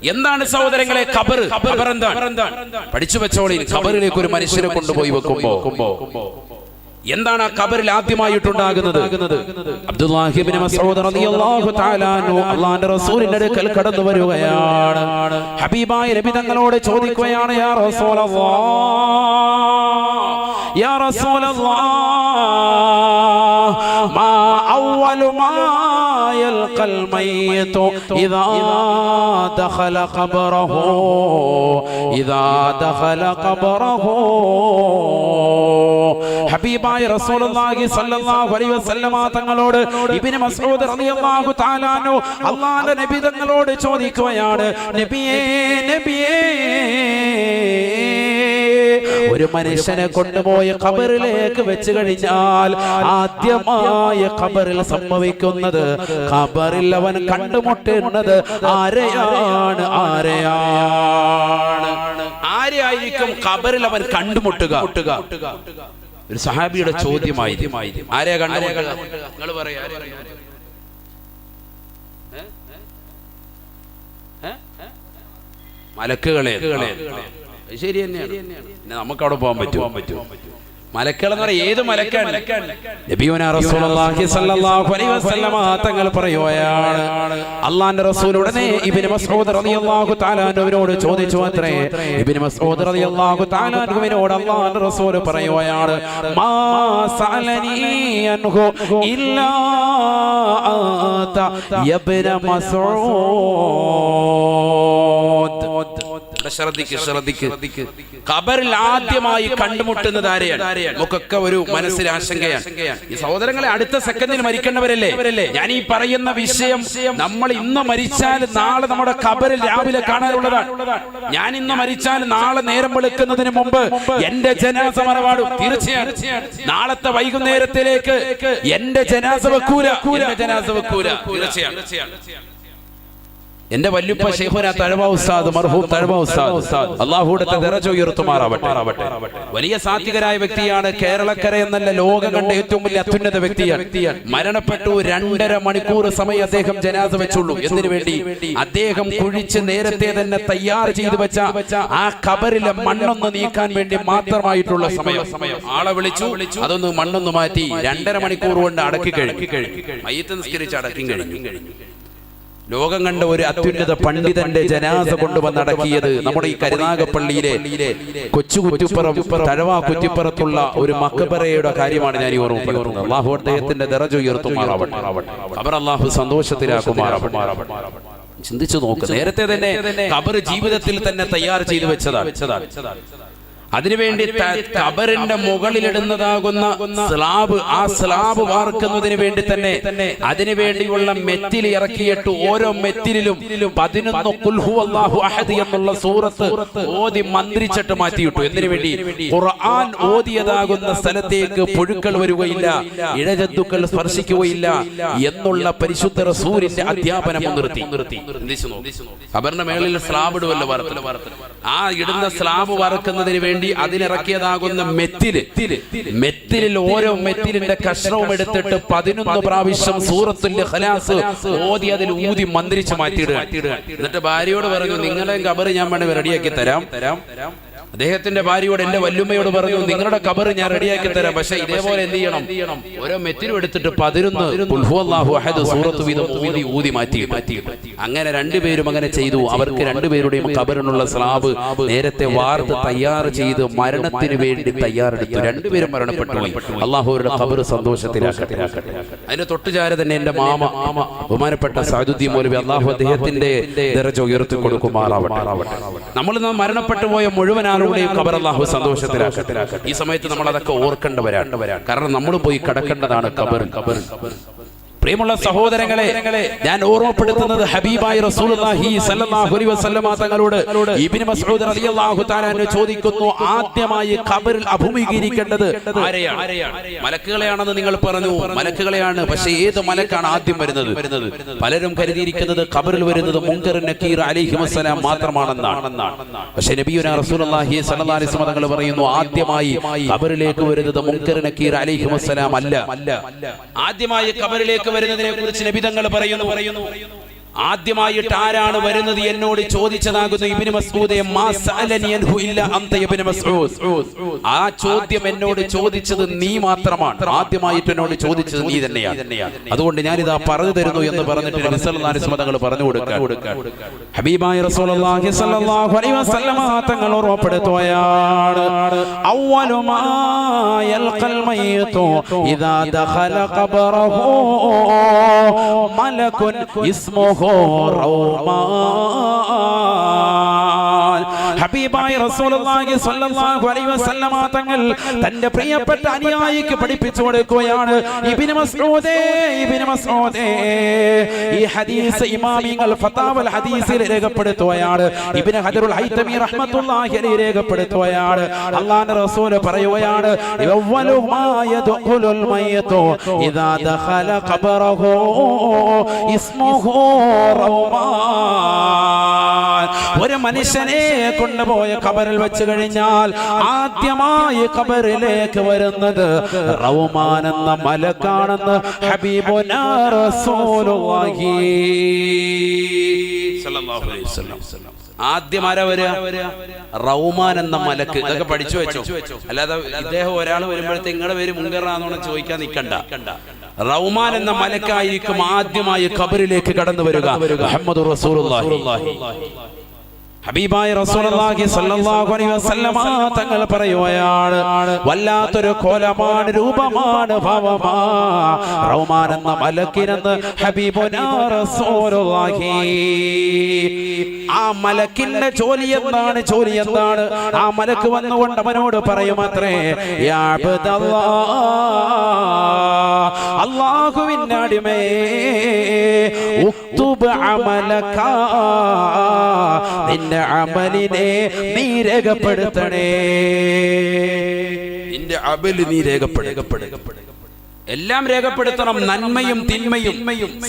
എന്താണ് സഹോദരങ്ങളെ ഖബർ? ഖബർ എന്താണ്? പഠിച്ചു വെച്ചോളി. ഖബറിലേക്ക് ഒരു മനുഷ്യനെ കൊണ്ടുപോയി വെക്കുമ്പോ എന്താണ് ആ ഖബറിൽ ആദ്യമായിട്ടുണ്ടാകുന്നത്? അബ്ദുല്ലാഹി ഇബ്നു മസ്ഊദ് റളിയല്ലാഹു തആല അൻഹു അല്ലാഹുവിന്റെ റസൂലിന്റെ അടുക്കൽ കടന്നു വരികയാണ്. ഹബീബായ നബി തങ്ങളോട് ചോദിക്കുകയാണ്, യാ റസൂലല്ലാഹ്, യാ റസൂലല്ലാഹ്, മാ അവ്വലു മാ യൽഖൽ മയ്യിതു ഇദാ ദഖല ഖബറഹു, ഇദാ ദഖല ഖബറഹു. ഹബീബായ റസൂലുള്ളാഹി സ്വല്ലല്ലാഹു അലൈഹി വസല്ലമ തങ്ങളോട് ഇബ്നു മസ്ഊദ് റളിയല്ലാഹു തആല അൻഹു അല്ലാഹുവിന്റെ നബി തങ്ങളോട് ചോദിക്കുകയാണ്, നബിയേ, നബിയേ, ഒരു മനുഷ്യനെ കൊണ്ടുപോയി ഖബറിലേക്ക് വെച്ച് കഴിഞ്ഞാൽ ആദ്യമായ ഖബറിൽ സംഭവിക്കുന്നത്, ഖബറിൽ അവൻ കണ്ടുമുട്ടുന്നത് ആരെയാണ്? ആരെയായിരിക്കും ഖബറിൽ അവൻ കണ്ടുമുട്ടുക? ഒരു സഹാബിയുടെ ചോദ്യമായി. ആരെയാ കണ്ടുമുട്ടുക? നിങ്ങൾ പറയാ, മലക്കുകളെ. ശരി തന്നെയാണ്. നമുക്ക് അവിടെ പോകാൻ പറ്റുമോ? മലക്കുകൾ എന്ന് പറയാം. ഏത് മലക്കാണ്? നബിയുനാ റസൂലുള്ളാഹി സ്വല്ലല്ലാഹു അലൈഹി വസല്ലമ തങ്ങൾ പറയുകയാണ്, അല്ലാഹുവിന്റെ റസൂൽ ഉടനെ ഇബ്നു മസ്ഊദ് റളിയല്ലാഹു തആല അൻഹുവിനോട് ചോദിച്ചു അത്രേ. ഇബ്നു മസ്ഊദ് റളിയല്ലാഹു തആല അൻഹുവിനോട് അല്ലാഹുവിന്റെ റസൂൽ പറയുകയാണ്, മാ സഅലനി അൻഹു ഇല്ലാ അൻത യബ്ന മസ്ഊദ്. ശ്രദ്ധിക്ക്. ഖബറിൽ ആദ്യമായി കണ്ടുമുട്ടുന്നത് ആരെയാണ്? നമുക്കൊക്കെ ഒരു മനസ്സിൽ ആശങ്കയാണ്. ഈ സഹോദരങ്ങളെ അടുത്ത സെക്കൻഡിൽ മരിക്കേണ്ടവരല്ലേ? ഞാൻ ഈ പറയുന്ന വിഷയം നമ്മൾ ഇന്ന് മരിച്ചാൽ നാളെ നമ്മുടെ ഖബറിൽ രാവിലെ കാണാനുള്ളതാണ്. ഞാൻ ഇന്ന് മരിച്ചാൽ നാളെ നേരം വെളുക്കുന്നതിന് മുമ്പ് എന്റെ ജനാസ മറവാടും. തീർച്ചയാണ്. നാളത്തെ വൈകുന്നേരത്തിലേക്ക് എന്റെ ജനാസ വെക്കൂല. തീർച്ചയാണ്. എന്റെ വല്യുപ്പ ശൈഖുനാ തഴവ ഉസ്താദ്, മർഹൂം തഴവ ഉസ്താദ്, അല്ലാഹുവിന്റെ ദറജ ഉയർത്തുമാറാവട്ടെ. വലിയ സാത്വികരായ വ്യക്തിയാണ്. കേരളക്കര എന്നല്ല, ലോകം കണ്ട ഏറ്റവും വലിയ അത്യുന്നത വ്യക്തിയാണ്. മരണപ്പെട്ടു. 2.5 മണിക്കൂർ സമയം അദ്ദേഹം ജനാസ വെച്ചുള്ളൂ. എന്തിനു വേണ്ടി? അദ്ദേഹം കുഴിച്ച് നേരത്തെ തന്നെ തയ്യാർ ചെയ്തു വെച്ച ആ ഖബറിലെ മണ്ണൊന്ന് നീക്കാൻ വേണ്ടി മാത്രമായിട്ടുള്ള സമയം. ആളെ വിളിച്ചു, അതൊന്ന് മണ്ണൊന്ന് മാറ്റി 2.5 മണിക്കൂർ കൊണ്ട് അടക്കി കഴിഞ്ഞു. മയ്യിത്ത് നിസ്കരിച്ച് അടക്കി കഴിഞ്ഞു. ലോകം കണ്ട ഒരു അത്യുന്നത പണ്ഡിതന്റെ ജനാസ കൊണ്ടുവന്ന് അടക്കിയത് നമ്മുടെ ഈ കരുനാഗപ്പള്ളിയിലെ കൊച്ചു കുറ്റിപ്പുറം, തഴവ കുറ്റിപ്പുറത്തുള്ള ഒരു മഖബറയുടെ കാര്യമാണ് ഞാൻ ഈ ഓർമ്മപ്പെടുത്തുന്നത്. അല്ലാഹു അദ്ദേഹത്തിന്റെ ദറജ ഉയർത്തുമാറാവട്ടെ. ഖബർ അല്ലാഹു സന്തോഷത്തിലാക്കുമാറാവട്ടെ. ചിന്തിച്ചു നോക്ക്. നേരത്തെ തന്നെ ഖബർ ജീവിതത്തിൽ തന്നെ തയ്യാർ ചെയ്തു വെച്ചതാണ്. അതിനുവേണ്ടി ഖബറിന്റെ മുകളിലിടുന്നതാകുന്ന സ്ലാബ്, ആ സ്ലാബ് വാർക്കുന്നതിന് വേണ്ടി തന്നെ അതിനുവേണ്ടിയുള്ള മെറ്റിൽ ഇറക്കിയിട്ട് ഓരോ മെറ്റിലും 11 ഖുൽ ഹുവല്ലാഹു അഹദ് എന്നുള്ള സൂറത്ത് ഓതി മന്ത്രിച്ചിട്ട് മാറ്റിയിട്ടു. എന്തിനു വേണ്ടി? ഖുർആൻ ഓതിയതാകുന്ന സ്ഥലത്തേക്ക് പുഴുക്കൾ വരികയില്ല, ഇഴജന്തുക്കൾ സ്പർശിക്കുകയില്ല എന്നുള്ള പരിശുദ്ധ റസൂലിന്റെ അധ്യാപനം നിർത്തി. ഖബറിന്റെ മേളിൽ സ്ലാബ് ഇടുവല്ലോ, ആ ഇടുന്ന സ്ലാബ് വറക്കുന്നതിന് വേണ്ടി അതിനിറക്കിയതാകുന്ന മെറ്റിലിൽ ഓരോ മെറ്റിലിന്റെ കഷ്ണവും എടുത്തിട്ട് 11 പ്രാവശ്യം സൂറത്തുൽ ഇഖ്ലാസ് ഓതി അതിൽ ഊതി മന്ത്രിച്ച് മാറ്റിയിടുക. എന്നിട്ട് ഭാര്യയോട് പറഞ്ഞു, നിങ്ങളെ ഖബർ ഞാൻ വേണമെങ്കിൽ റെഡിയാക്കി തരാം. അദ്ദേഹത്തിന്റെ ഭാര്യയോട്, എന്റെ വല്ലുമ്മയോട് പറഞ്ഞു, നിങ്ങളുടെ ഖബർ ഞാൻ റെഡിയാക്കി തരാം. പക്ഷെ ഇതേപോലെ എന്ത് ചെയ്യണം? ഓരോ മെറ്റിലും എടുത്തിട്ട് 11 ഖുൽ ഹുവല്ലാഹു അഹദ് സൂറത്ത് വീതം ഊതി മാറ്റി. അങ്ങനെ രണ്ടുപേരും അങ്ങനെ ചെയ്തു. അവർക്ക് രണ്ടുപേരുടെയും ഖബറിനുള്ള സ്ലാബ് നേരത്തെ വാർത്ത് തയ്യാർ ചെയ്ത് മരണത്തിന് വേണ്ടി തയ്യാറെടുത്തു. രണ്ടുപേരും മരണപ്പെട്ടു. അല്ലാഹു അവരുടെ ഖബർ സന്തോഷത്തിലാക്കട്ടെ. അതിന് തൊട്ടുചാര തന്നെ എന്റെ മാമ ബഹുമാനപ്പെട്ട സഅദുദ്ദീൻ മൗലവി, അല്ലാഹു അദ്ദേഹത്തിന്റെ ദറജ ഉയർത്തി കൊടുക്കുമാറാവട്ടെ. നമ്മൾ മരണപ്പെട്ടു പോയ മുഴുവൻ ഖബർ അല്ലാഹു സന്തോഷത്തിലാക്കട്ടെ. ഈ സമയത്ത് നമ്മൾ അതൊക്കെ ഓർക്കേണ്ടവരാണ്. കാരണം നമ്മൾ പോയി കടക്കേണ്ടതാണ് ഖബർ. പ്രിയമുള്ള സഹോദരങ്ങളെ, ഞാൻ ഓർമ്മപ്പെടുത്തുന്നത് ഹബീബായ റസൂലുള്ളാഹി സ്വല്ലല്ലാഹു അലൈഹി വസല്ലമ തങ്ങളോട് ഇബ്നു മസ്ഊദ് റളിയല്ലാഹു തആല അൻഹു ചോദിക്കുന്നു, ആദ്യമായി ഖബറിൽ അഭിമുഖീകരിക്കേണ്ടത് ആരെയാണ്? മലക്കുകളെയാണെന്ന് നിങ്ങൾ പറഞ്ഞു. മലക്കുകളെയാണ്. പക്ഷേ ഏത് മലക്കാണ് ആദ്യം വരുന്നത്? പലരും കരുതിയിരിക്കുന്നത് ഖബറിൽ വരുന്നത് മുൻകർ നക്കീർ അലൈഹിസ്സലാം മാത്രമാണെന്നാണ്. പക്ഷേ നബിയുനാ റസൂലുള്ളാഹി സ്വല്ലല്ലാഹു അലൈഹി വസല്ലം തങ്ങൾ പറയുന്നു, ആദ്യമായി ഖബറിലേക്ക് വരുന്നത് മുൻകർ നക്കീർ അലൈഹിസ്സലാം അല്ല. ആദ്യമായി ഖബറിലേക്ക് വരുന്നതിനെ കുറിച്ച് നബി തങ്ങൾ പറയുന്നു, ആദ്യമായിട്ട് ആരാണ് വരുന്നത് എന്നോട് ചോദിച്ചതാകുന്നു ഇബ്നു മസ്ഊദേ മാ സഅലനി അൻഹു ഇല്ല അൻത ഇബ്നു മസ്ഊദ്. ആ ചോദ്യം എന്നോട് ചോദിച്ചത് നീ മാത്രമാണ്. ആദ്യമായിട്ട് എന്നോട് ചോദിച്ചത് നീ തന്നെയാണ്. അതുകൊണ്ട് ഞാനിതാ പറഞ്ഞു തരുന്നു എന്ന് പറഞ്ഞിട്ട് നബി സല്ലല്ലാഹു അലൈഹി വസല്ലം തങ്ങൾ പറഞ്ഞു കൊടുക്കാൻ ഹബീബായ റസൂലുള്ളാഹി സ്വല്ലല്ലാഹു അലൈഹി വസല്ലം തങ്ങൾ ഉറപ്പെടുത്തുകയാണ് അവ്വലു മാ യൽഖൽ മയ്യിതു ഇദാ ദഖല ഖബറഹു മലകുൻ ഇസ്മുഹു റൗമാൻ. ഹബീബായ റസൂലുള്ളാഹി സ്വല്ലല്ലാഹു അലൈഹി വസല്ലം തങ്ങൾ തന്റെ പ്രിയപ്പെട്ട അനുയായിക്ക് പഠിപ്പിച്ചു കൊടുക്കുകയാണ് ഇബ്നു മസ്ഊദേ ഈ ഹദീസ് ഇമാമിങ്ങൾ ഫതാവൽ ഹദീസിൽ രേഖപ്പെടുത്തുകയാണ്. ഇബ്നു ഹജറുൽ ഹൈതമി റഹ്മത്തുള്ളാഹി അലൈഹി രേഖപ്പെടുത്തുകയാണ്. അല്ലാഹുവിന്റെ റസൂൽ പറയുകയാണ് അവ്വലു മാ യദ്ഖുലുൽ മയ്യിതു ഇദാ ദഖല ഖബറഹു ഇസ്മുഹു റൗമാൻ. ഒരു മനുഷ്യനെ കൊണ്ടുപോയ ഖബറിൽ വെച്ച് കഴിഞ്ഞാൽ ആദ്യമായി ഖബറിലേക്ക് വരുന്നത് റൗമാൻ എന്ന മലക്കാണെന്ന് ഹബീബുനാ റസൂലുള്ളാഹി സ്വല്ലല്ലാഹു അലൈഹി വസല്ലം. ആദ്യം ആരാ വരിക? റൗമാൻ എന്ന മലക്ക്. ഇതൊക്കെ പഠിച്ചു വെച്ചോ. അല്ലാതെ ഇദ്ദേഹം ഒരാൾ വരുമ്പോഴത്തെ നിങ്ങളുടെ പേര് മുങ്കറാന്നോണം ചോദിക്കാൻ നിൽക്കണ്ട. റൗമാൻ എന്ന മലക്കായിരിക്കും ആദ്യമായി ഖബറിലേക്ക് കടന്നു വരിക. മുഹമ്മദുർ റസൂലുള്ളാഹി. ഹബീബായ റസൂലുള്ളാഹി സ്വല്ലല്ലാഹു അലൈഹി വസല്ലം തങ്ങൾ പറയുകയാണ് വല്ലാത്തൊരു കോലമാണ്, രൂപമാണ്, ഭാവമാണ് റൗമാൻ എന്ന മലക്കിനെന്ന് ഹബീബുനാ റസൂലുള്ളാഹി. ആ മലക്കിന്റെ ജോലി എന്താണ്? ആ മലക്ക് വന്നുകൊണ്ട് അവനോട് പറയുമത്രേ യാ അബ്ദല്ലാഹ്, അല്ലാഹുവിന്റെ അടിമയെ ഉക്തുബ് അമലക, നിന്റെ അമലിനെ നീ രേഖപ്പെടുത്തണേ. നിന്റെ അമൽ നീ രേഖപ്പെടുത്തണം. എല്ലാം രേഖപ്പെടുത്തണം. നന്മയും തിന്മയും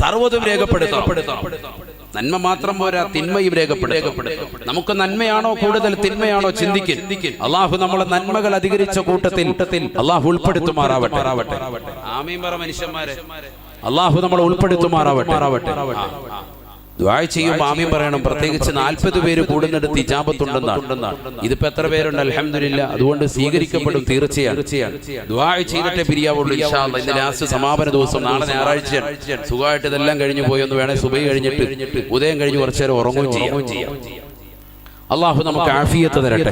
സർവ്വതും രേഖപ്പെടുത്തണം. നന്മ മാത്രം പോരാ, തിന്മയും രേഖപ്പെടുത്തണം. നമുക്ക് നന്മയാണോ കൂടുതൽ തിന്മയാണോ ചിന്തിക്കും. അള്ളാഹു നമ്മളെ നന്മകൾ അധികരിച്ച കൂട്ടത്തിൽ അള്ളാഹു ഉൾപ്പെടുത്തുമാറാവട്ടെ. ആമീൻ പറ മനുഷ്യന്മാരെ. അള്ളാഹു നമ്മളെ ഉൾപ്പെടുത്തുമാറാവട്ടെ. ദുആ ചെയ്യുമ്പോൾ ആമീൻ പറയണം. പ്രത്യേകിച്ച് 40 പേര് കൂടുന്നിടത്ത് ഇജാബത്തുണ്ടെന്നാണ്. ഇതിപ്പോ എത്ര പേരുണ്ട്? അൽഹംദുലില്ലാഹ്. അതുകൊണ്ട് സ്വീകരിക്കപ്പെടും തീർച്ചയാണ്. ദുആ ചെയ്തിട്ടേ പിരിയാവുള്ളൂ ഇൻഷാ അല്ലാഹ്. ഇന്ന് ലാസ്റ്റ് സമാപന ദിവസം, നാളെ ഞായറാഴ്ചയാണ്. സുഖമായിട്ട് ഇതെല്ലാം കഴിഞ്ഞു പോയി ഒന്ന് വേണേ സുബഹി കഴിഞ്ഞിട്ട് ഉദയം കഴിഞ്ഞ് കുറച്ചു നേരം ഉറങ്ങുകയും ചെയ്യാം. അള്ളാഹു നമുക്ക് ആഫിയത്ത് തരട്ടെ.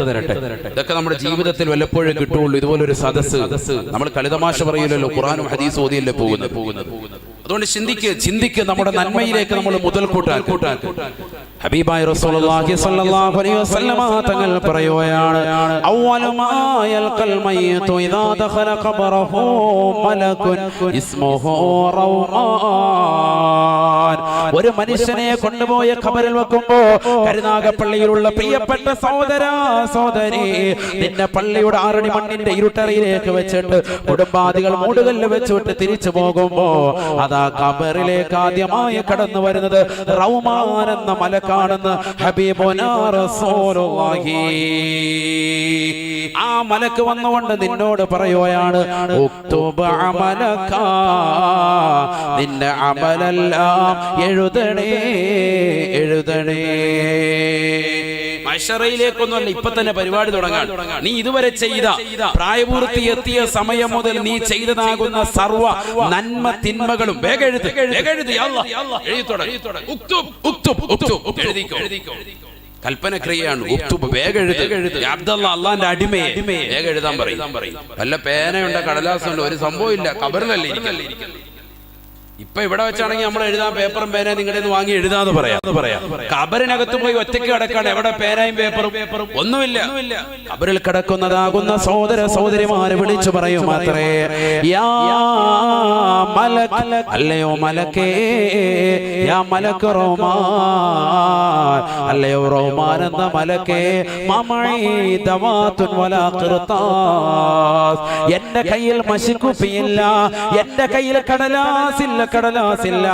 ഇതൊക്കെ നമ്മുടെ ജീവിതത്തിൽ വല്ലപ്പോഴും കിട്ടുള്ളൂ. ഇതുപോലൊരു സദസ്സ്. നമ്മൾ കളിതമാശ പറയില്ലല്ലോ, ഖുർആനും ഹദീസും ഓതിയല്ലേ പോകുന്നത്. അതുകൊണ്ട് ചിന്തിക്ക് നമ്മുടെ നന്മയിലേക്ക് നമ്മൾ മുതൽ കൂട്ടാൻ. ഹബീബായ റസൂലുള്ളാഹി സ്വല്ലല്ലാഹു അലൈഹി വസല്ലം തങ്ങൾ പറയുകയാണ് അവ്വലു മാ യൽഖൽ മയ്യിതു ഇദാ ദഖല ഖബറഹു മലകുൻ ഇസ്മുഹു റൗമാൻ. ഒരു മനുഷ്യനെ കൊണ്ടുപോയ ഖബറിൽ വെക്കുമ്പോ കരുനാഗപ്പള്ളിയിലുള്ള പ്രിയപ്പെട്ട സഹോദരി, നിന്റെ പള്ളിയുടെ 6 മണ്ണിന്റെ ഇരുട്ടറയിലേക്ക് വെച്ചിട്ട് കുടുംബാദികൾ മൂടുകല്ല് വെച്ചിട്ട് തിരിച്ചു പോകുമ്പോ അതാ ഖബറിലേക്ക് ആദ്യമായി കടന്നു വരുന്നത് റൗമാൻ എന്ന മലക്കാണെന്ന് ഹബീബുനാ റസൂലുള്ളാഹി. ആ മലക്ക് വന്നുകൊണ്ട് നിന്നോട് പറയുകയാണ് ഉക്തുബ് അമലക, നിന്റെ അമലെല്ലാം എഴുതണേ. മഹ്ശറയിലേക്കൊന്നുമല്ല, ഇപ്പൊ തന്നെ പരിപാടി തുടങ്ങാൻ. നീ ഇതുവരെ ചെയ്ത പ്രായപൂർത്തി എത്തിയ സമയം മുതൽ നീ ചെയ്തതാകുന്ന സർവ്വ നന്മ തിന്മകളും വേഗം എഴുതി കൽപ്പന ക്രിയയാണ്. ഉക്തുബ്, വേഗം എഴുത്. അബ്ദുള്ള, അള്ളാന്റെ അടിമയെ വേഗം എഴുതാൻ പറയും. വല്ല പേനയുണ്ട, കടലാസുണ്ട്, ഒരു സംഭവം ഇല്ല. ഖബറിലല്ലേ ഇരിക്കല്ലേ. ഇപ്പൊ ഇവിടെ വെച്ചാണെങ്കിൽ നമ്മൾ എഴുതാൻ പേപ്പറും പേനയും നിങ്ങളുടെ നിന്ന് വാങ്ങി എഴുതാന്ന് പറയാം. ഖബറിനകത്ത് പോയി ഒറ്റയ്ക്ക് കിടക്കാണ്. എവിടെ പേനയും പേപ്പറും ഒന്നുമില്ല. ഖബറിൽ കിടക്കുന്നതാകുന്ന സഹോദരന്മാരെ വിളിച്ചു പറയും മാത്രേ യാ മലക്, അല്ലയോ മലക്കേ, യാ മലക് റൗമാൻ, അല്ലയോ റൗമാൻ എന്ന മലക്കേ, മമഈ ദവാതുൻ വലാ ഖിർതാസ്, എന്റെ കയ്യിൽ മഷിക്കുപ്പിയില്ല, എന്റെ കയ്യിൽ കടലാസില്ല, കടലാസില്ല.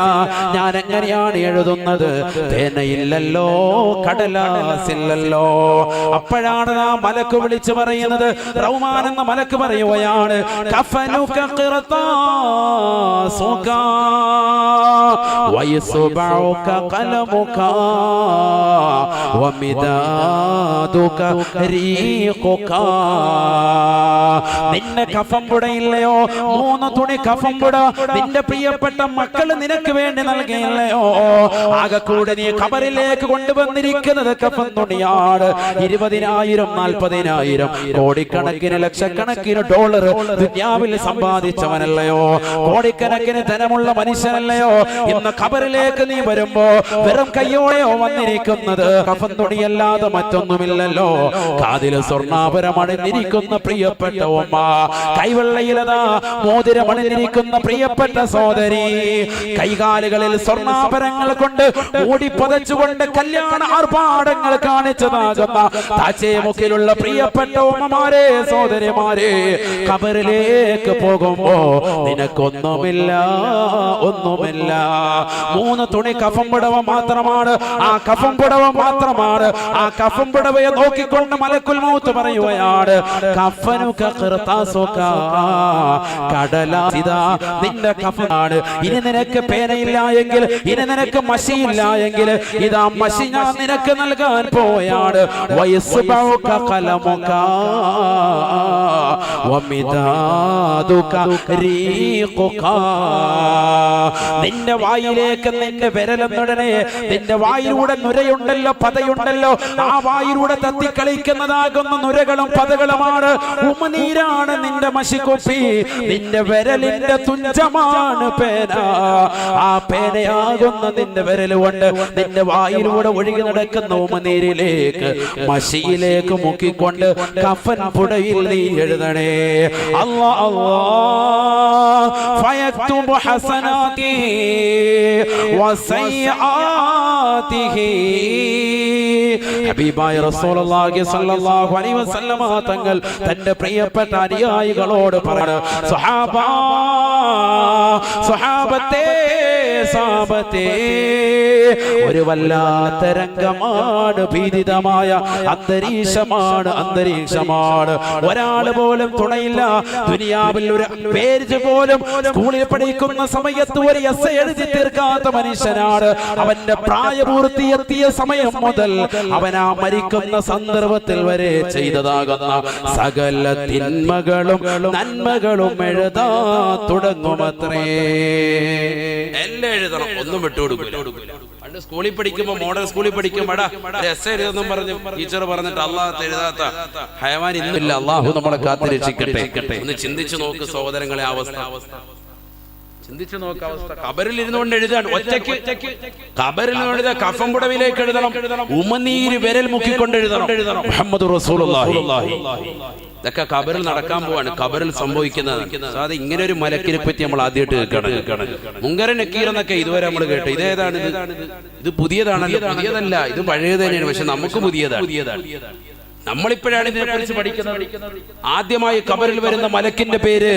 ഞാൻ എങ്ങനെയാണ് എഴുതുന്നത്? പേനയില്ലല്ലോ, കടലാസില്ലല്ലോ. അപ്പോഴാണ് ആ മലക്ക് വിളിച്ചു പറയുന്നത്. റഹ്മാൻ എന്ന മലക്ക് പറയുകയാണ്, കഫനുക ഖിർതാസുക വയസ്ബഉക ഖലമുക വമിദാദുക റീഖുക. നിന്റെ കഫൻ പുടയില്ലയോ? 3 തുണി കഫൻ പുട നിന്റെ പ്രിയപ്പെട്ട മക്കൾ നിനക്ക് വേണ്ടി നൽകിയില്ലയോ? ആകെ കൂടെ നീ ഖബറിലേക്ക് കൊണ്ടുവന്നിരിക്കുന്നത് കഫൻ തുണിയാണ്. 20,000 40,000 കോടിക്കണക്കിന് ലക്ഷക്കണക്കിന് ഡോളർ ദുനിയാവിൽ സമ്പാദിച്ചവനല്ലയോ? കോടിക്കണക്കിന് ധനമുള്ള മനുഷ്യനല്ലയോ? ഇന്ന് ഖബറിലേക്ക് നീ വരുമ്പോ വെറും കയ്യോടെയോ വന്നിരിക്കുന്നത്? കഫൻ തുണിയല്ലാതെ മറ്റൊന്നുമില്ലല്ലോ. കാതിൽ സ്വർണ്ണാഭരണമണിഞ്ഞിരിക്കുന്ന പ്രിയപ്പെട്ട ഉമ്മ, കൈവെള്ളയിലതാ മോതിരമണിഞ്ഞിരിക്കുന്ന പ്രിയപ്പെട്ട സോദരി, കൈകാലുകളിൽ സ്വർണ്ണാഭരണങ്ങൾ കൊണ്ട് മൂടി പതച്ചുകൊണ്ട് കല്യാണ ആർഭാടങ്ങൾ കാണിച്ചതാകുന്ന താച്ചേമുക്കിലുള്ള പ്രിയപ്പെട്ട ഉമ്മമാരെ, സോദരിമാരെ, ഖബറിലേക്ക് പോകുമ്പോ നിനക്കൊന്നുമില്ല, ഒന്നുമില്ല. 3 തുണി കഫൻ പുടവ മാത്രമാണ്. ആ കഫൻ പുടവ മാത്രമാണ്. ആ കഫൻ പുടവയെ നോക്കിക്കൊണ്ട് മലക്കുൽ മൗത്ത് പറയുകയാണ്, കഫനുക ഖിർതാസുക, കടലാസിദാ നിന്റെ കഫനാണ്. ഇനി നിനക്ക് പേനയില്ല എങ്കിൽ, ഇനി നിനക്ക് മഷിയില്ല എങ്കിൽ, ഇതാ മഷി ഞാൻ നിനക്ക് നൽകാൻ പോയാണ്. വയസ്ബഉക ഖലമുക വമിദാദുക റീഖുക. നിന്റെ വായിലേക്ക് നിന്റെ വിരലെന്നുടനെ നിന്റെ വായിലൂടെ നുരയുണ്ടല്ലോ, പതയുണ്ടല്ലോ. ആ വായിലൂടെ തത്തിക്കളിക്കുന്നതാകുന്ന നുരകളും പതകളുമാണ്. ഉമനീരാണ് നിന്റെ മഷിക്കുപ്പി. നിന്റെ വിരലിന്റെ തുഞ്ചമാണ് പേന. ആ പേനയാകുന്ന നിന്റെ വിരൽ കൊണ്ട് നിന്റെ വായിലൂടെ ഒഴുകി നടക്കുന്ന ഉമനീരിലേക്ക്, മഷിയിലേക്ക് മുക്കിക്കൊണ്ട് കഫൻ പുടയിൽ നീ എഴുതണേ. അല്ലാഹ് അല്ലാഹ് ഫയക്തുബു ഹസനാതി വസയ്യാതിഹി. ഹബീബായ റസൂലുള്ളാഹി സ്വല്ലല്ലാഹു അലൈഹി വസല്ലമ തങ്ങൾ തന്റെ പ്രിയപ്പെട്ട അനുയായികളോട് പറഞ്ഞു, സ്വഹാബത്തെ, സാബത്തെ, ഒരു വല്ലാത്ത രംഗമാണ്, ഭീതിതമായ അന്തരീക്ഷമാണ്. ഒരാള് പോലും തുണയില്ല. ദുനിയാവിൽ ഒരു പേര് പോലും സ്കൂളിൽ പഠിക്കുന്ന സമയത്ത് ഒരു എസ്സേ എഴുതി തീർക്കാത്ത മനുഷ്യനാണ്. അവന്റെ പ്രായപൂർത്തിയെത്തിയ സമയം മുതൽ അവനാ മരിക്കുന്ന സന്ദർഭത്തിൽ വരെ ചെയ്തതാകുന്ന സകല തിന്മകളും നന്മകളും എഴുതാ തുടങ്ങുമത്രേ. എല്ലാം എഴുതണം, ഒന്നും വിട്ടുകൊടുക്കില്ല. പണ്ട് സ്കൂളിൽ പഠിക്കുമ്പോ, മോഡൽ സ്കൂളിൽ പഠിക്കുമ്പോ എസ്സേ എഴുതെന്നും പറഞ്ഞു ടീച്ചർ പറഞ്ഞിട്ട് അള്ളാഹ് എഴുതാത്ത ഹയവാൻ ഇന്നില്ല. അള്ളാഹു നമ്മളെ കാത്ത് രക്ഷിക്കട്ടെ. ഒന്ന് ചിന്തിച്ചു നോക്ക് സഹോദരങ്ങളെ, അവസ്ഥ ചിന്തിച്ചു നോക്ക. അവസ്ഥ ഖബറിൽ ഇരുന്നുകൊണ്ട് എഴുതാൻ, ഒറ്റയ്ക്ക് ഖബറിൽ നിന്ന് എഴുതാൻ. കഫൻ പുടവിലേക്ക് എഴുതണം, ഉമനീര് വിരൽ മുക്കിക്കൊണ്ട് എഴുതണം. മുഹമ്മദ് റസൂലുള്ളാഹി. ഇതൊക്കെ ഖബറിൽ നടക്കാൻ പോവാണ്, ഖബറിൽ സംഭവിക്കുന്നത്. അത് ഇങ്ങനെ ഒരു മലക്കിനെ പറ്റി നമ്മൾ ആദ്യമായിട്ട് കേൾക്കണം. മുങ്കരൻ നക്കീർ എന്നൊക്കെ ഇതുവരെ നമ്മൾ കേട്ടു. ഇതേതാണ്? ഇത് പുതിയതാണല്ലോ. പുതിയതല്ല, ഇത് പഴയത് തന്നെയാണ്. പക്ഷെ നമുക്ക് പുതിയതാണ്. നമ്മളിപ്പോഴാണ് ഇതിനെക്കുറിച്ച് പഠിക്കുന്നത്. ആദ്യമായി ഖബറിൽ വരുന്ന മലക്കിന്റെ പേര്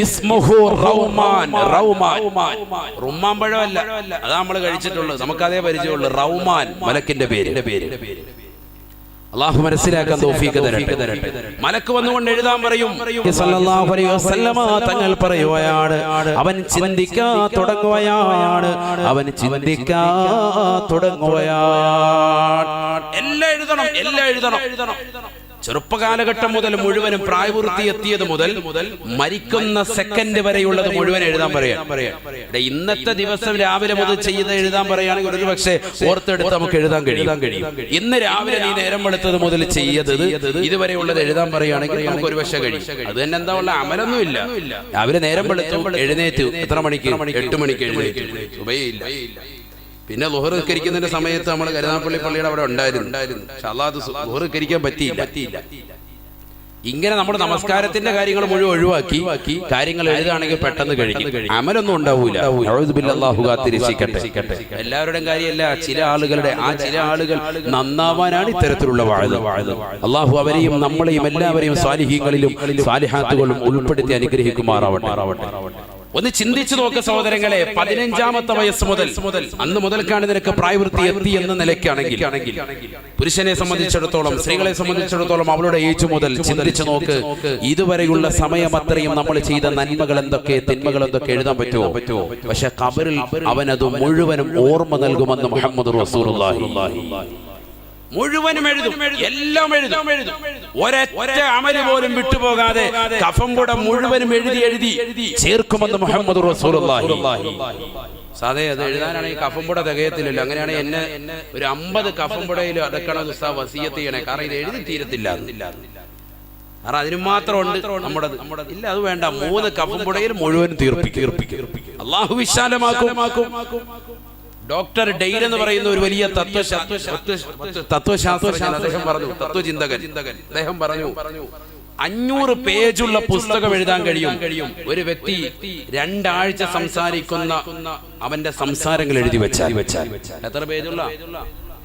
ഇസ്മുഹു റൗമാൻ. റുമ്മാൻ പഴമല്ല, അതാ നമ്മൾ കഴിച്ചിട്ടുള്ളത്. നമുക്കതേ പരിചയമുള്ളൂ. റൗമാൻ മലക്കിന്റെ പേര്. അല്ലാഹു മനസ്സിലാക്കാൻ തൗഫീഖ് തരട്ടെ. മലക്ക് വന്നുകൊണ്ട് എഴുതാൻ പറയും. സല്ലല്ലാഹു അലൈഹി വസല്ലമ തങ്ങൾ പറയുകയാണ്, അവൻ ചിന്തിക്കാൻ തുടങ്ങുകയാണ്. എല്ലാം എഴുതണം, എല്ലാം എഴുതണം. ചെറുപ്പകാലഘട്ടം മുതൽ മുഴുവനും പ്രായപൂർത്തി എത്തിയത് മുതൽ മരിക്കുന്ന സെക്കൻഡ് വരെയുള്ളത് മുഴുവൻ എഴുതാൻ പറയാം. ഇന്നത്തെ ദിവസം രാവിലെ മുതൽ ചെയ്ത് എഴുതാൻ പറയുകയാണെങ്കിൽ ഒരു പക്ഷേ ഓർത്തെടുത്ത് നമുക്ക് എഴുതാൻ കഴിയും. ഇന്ന് രാവിലെ നീ നേരം വെളുത്തത് മുതൽ ചെയ്തത് ഇതുവരെയുള്ളത് എഴുതാൻ പറയുകയാണെങ്കിൽ നമുക്ക് ഒരു പക്ഷേ കഴിയും. അത് തന്നെ എന്താ ഉള്ള അമലൊന്നുമില്ല. രാവിലെ നേരം വെളുത്തു, എഴുന്നേറ്റു. എത്ര മണിക്ക്? 8 മണിക്ക് എഴുന്നേറ്റു. സുബഹിയില്ല. പിന്നെ ളുഹർ നിസ്കരിക്കുന്നതിന്റെ സമയത്ത് നമ്മൾ കരുനാഗപ്പള്ളി പള്ളിയുടെ അവിടെ ഉണ്ടായിരുന്നു. പക്ഷെ അല്ലാതെ ളുഹർ നിസ്കരിക്കാൻ പറ്റിയില്ല. ഇങ്ങനെ നമ്മുടെ നമസ്കാരത്തിന്റെ കാര്യങ്ങൾ മുഴുവൻ ഒഴിവാക്കി കാര്യങ്ങൾ എഴുതുകയാണെങ്കിൽ പെട്ടെന്ന് കഴിയും. അമലൊന്നും ഉണ്ടാവൂല. അല്ലാഹു കാത്തിരക്ഷിക്കട്ടെ. എല്ലാവരുടെയും കാര്യമല്ല, ചില ആളുകൾ നന്നാവാനാണ് ഇത്തരത്തിലുള്ള വാഴ്ച. അല്ലാഹു അവരെയും നമ്മളെയും എല്ലാവരെയും സാലിഹീങ്ങളിലും സാലിഹാത്തുകളും ഉൾപ്പെടുത്തി അനുഗ്രഹിക്കുമാറാവട്ടെ. ഒന്ന് ചിന്തിച്ചു നോക്ക് സഹോദരങ്ങളെ, 15ാമത്തെ വയസ്സ് മുതൽ അന്ന് മുതൽക്കാണ് നിനക്ക് പ്രായവൃത്തി എത്തി എന്ന നിലയ്ക്കാണെങ്കിൽ പുരുഷനെ സംബന്ധിച്ചിടത്തോളം, സ്ത്രീകളെ സംബന്ധിച്ചിടത്തോളം അവളുടെ ഏജ് മുതൽ ചിന്തിച്ചു നോക്ക്. ഇതുവരെയുള്ള സമയം അത്രയും നമ്മൾ ചെയ്ത നന്മകൾ എന്തൊക്കെ, തിന്മകൾ എന്തൊക്കെ എഴുതാൻ പറ്റുമോ? പക്ഷെ ഖബറിൽ അവനത് മുഴുവനും ഓർമ്മ നൽകുമെന്ന് മുഹമ്മദ് റസൂലുള്ളാഹി. മുഴുവനും എഴുതും, എല്ലാം എഴുതും. ഒരൊറ്റ അമല് പോലും വിട്ടുപോകാതെ കഫംപുട മുഴുവനും എഴുതി ചേർക്കുമെന്ന് മുഹമ്മദ് റസൂലുള്ളാഹി. സാധേ അത് എഴുതാനാണെങ്കിൽ കഫംപുട തികയത്തില്ലല്ലോ. അങ്ങനെയാണെങ്കിൽ എന്നെ ഒരു 50 കഫംപുടയിൽ അടക്കണം ഉസ്താദ് വസിയത്ത് ചെയ്യണേ, കാരണം ഇത് എഴുതി തീരത്തില്ല. കാരണം അതിന് മാത്രം ഉണ്ട് നമ്മുടെ ഇല്ല, അത് വേണ്ട. 3 കഫംപുടയിൽ മുഴുവൻ തീർപ്പിക്കും. അള്ളാഹു വിശാലമാക്കും. ഡോക്ടർ ഡെയ്ൽ എന്ന് പറയുന്ന ഒരു വലിയ തത്വശാസ്ത്രജ്ഞൻ, അദ്ദേഹം പറഞ്ഞു, തത്വചിന്തകൻ, അദ്ദേഹം പറഞ്ഞു 500 പേജുള്ള പുസ്തകം എഴുതാൻ കഴിയും ഒരു വ്യക്തി 2 ആഴ്ച സംസാരിക്കുന്ന അവന്റെ സംസാരങ്ങൾ എഴുതി വെച്ചാൽ. എത്ര പേജുള്ള?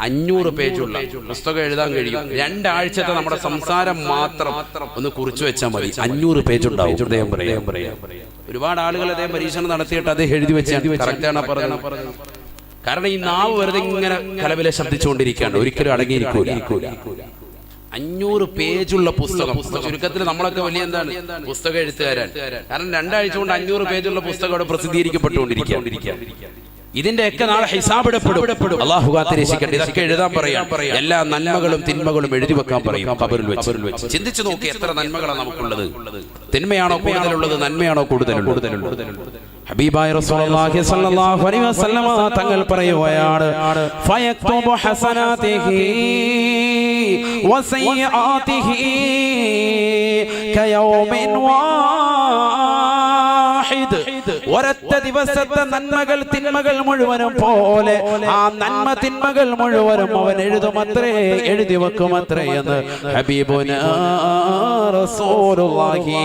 500 പേജുള്ള പുസ്തകം എഴുതാൻ കഴിയും. 2 ആഴ്ചത്തെ നമ്മുടെ സംസാരം മാത്രം ഒന്ന് കുറിച്ചു വെച്ചാൽ മതി, 500 പേജുണ്ടാവും. അദ്ദേഹം പറയാം ഒരുപാട് ആളുകൾ അദ്ദേഹം പരീക്ഷണം നടത്തിയിട്ട് അദ്ദേഹം എഴുതി വെച്ചാൽ കറക്റ്റാണ് പറഞ്ഞത്. കാരണം ഈ നാവ് വെറുതെ ഇങ്ങനെ കലവിലെ ശബ്ദിച്ചുകൊണ്ടിരിക്കുകയാണ്, ഒരിക്കലും അടങ്ങിയിരിക്കൂല. 500 പേജുള്ള പുസ്തകം. ചുരുക്കത്തിൽ നമ്മളൊക്കെ വലിയ എന്താണ് പുസ്തകം എഴുത്തുകാരൻ. കാരണം 2 ആഴ്ച കൊണ്ട് 500 പേജുള്ള പുസ്തകം അവിടെ പ്രസിദ്ധീകരിക്കപ്പെട്ടുകൊണ്ടിരിക്കുക. ഇതിന്റെയൊക്കെ നാളെ ഹിസാബ് ഇടപെടും. അല്ലാഹു കാത്തിരക്ഷിക്കട്ടെ. ഇതൊക്കെ എഴുതാൻ പറയാം, എല്ലാ നന്മകളും തിന്മകളും എഴുതി വെക്കാൻ പറയും ഖബറിൽ വെച്ച്. ചിന്തിച്ചു നോക്കി, എത്ര നന്മകളാണ് നമുക്കുള്ളത്. തിന്മയാണോ കൂടുതലുള്ളത്, നന്മയാണോ കൂടുതലുള്ളത്? ഹബീബായ റസൂലുള്ളാഹി സ്വല്ലല്ലാഹു അലൈഹി വസല്ലമ തങ്ങൾ പറയുകയാണ്, ഫയക്തുബു ഹസനാതിഹി വസയ്യാതിഹി കയൗമിൻ വാഹിദ്. ഒരൊറ്റ ദിവസത്തെ നന്മകൾ തിന്മകൾ മുഴുവനും പോലെ ആ നന്മ തിന്മകൾ മുഴുവനും അവൻ എഴുതി വെക്കുമത്രേ എന്ന് ഹബീബുനാ റസൂലുള്ളാഹി.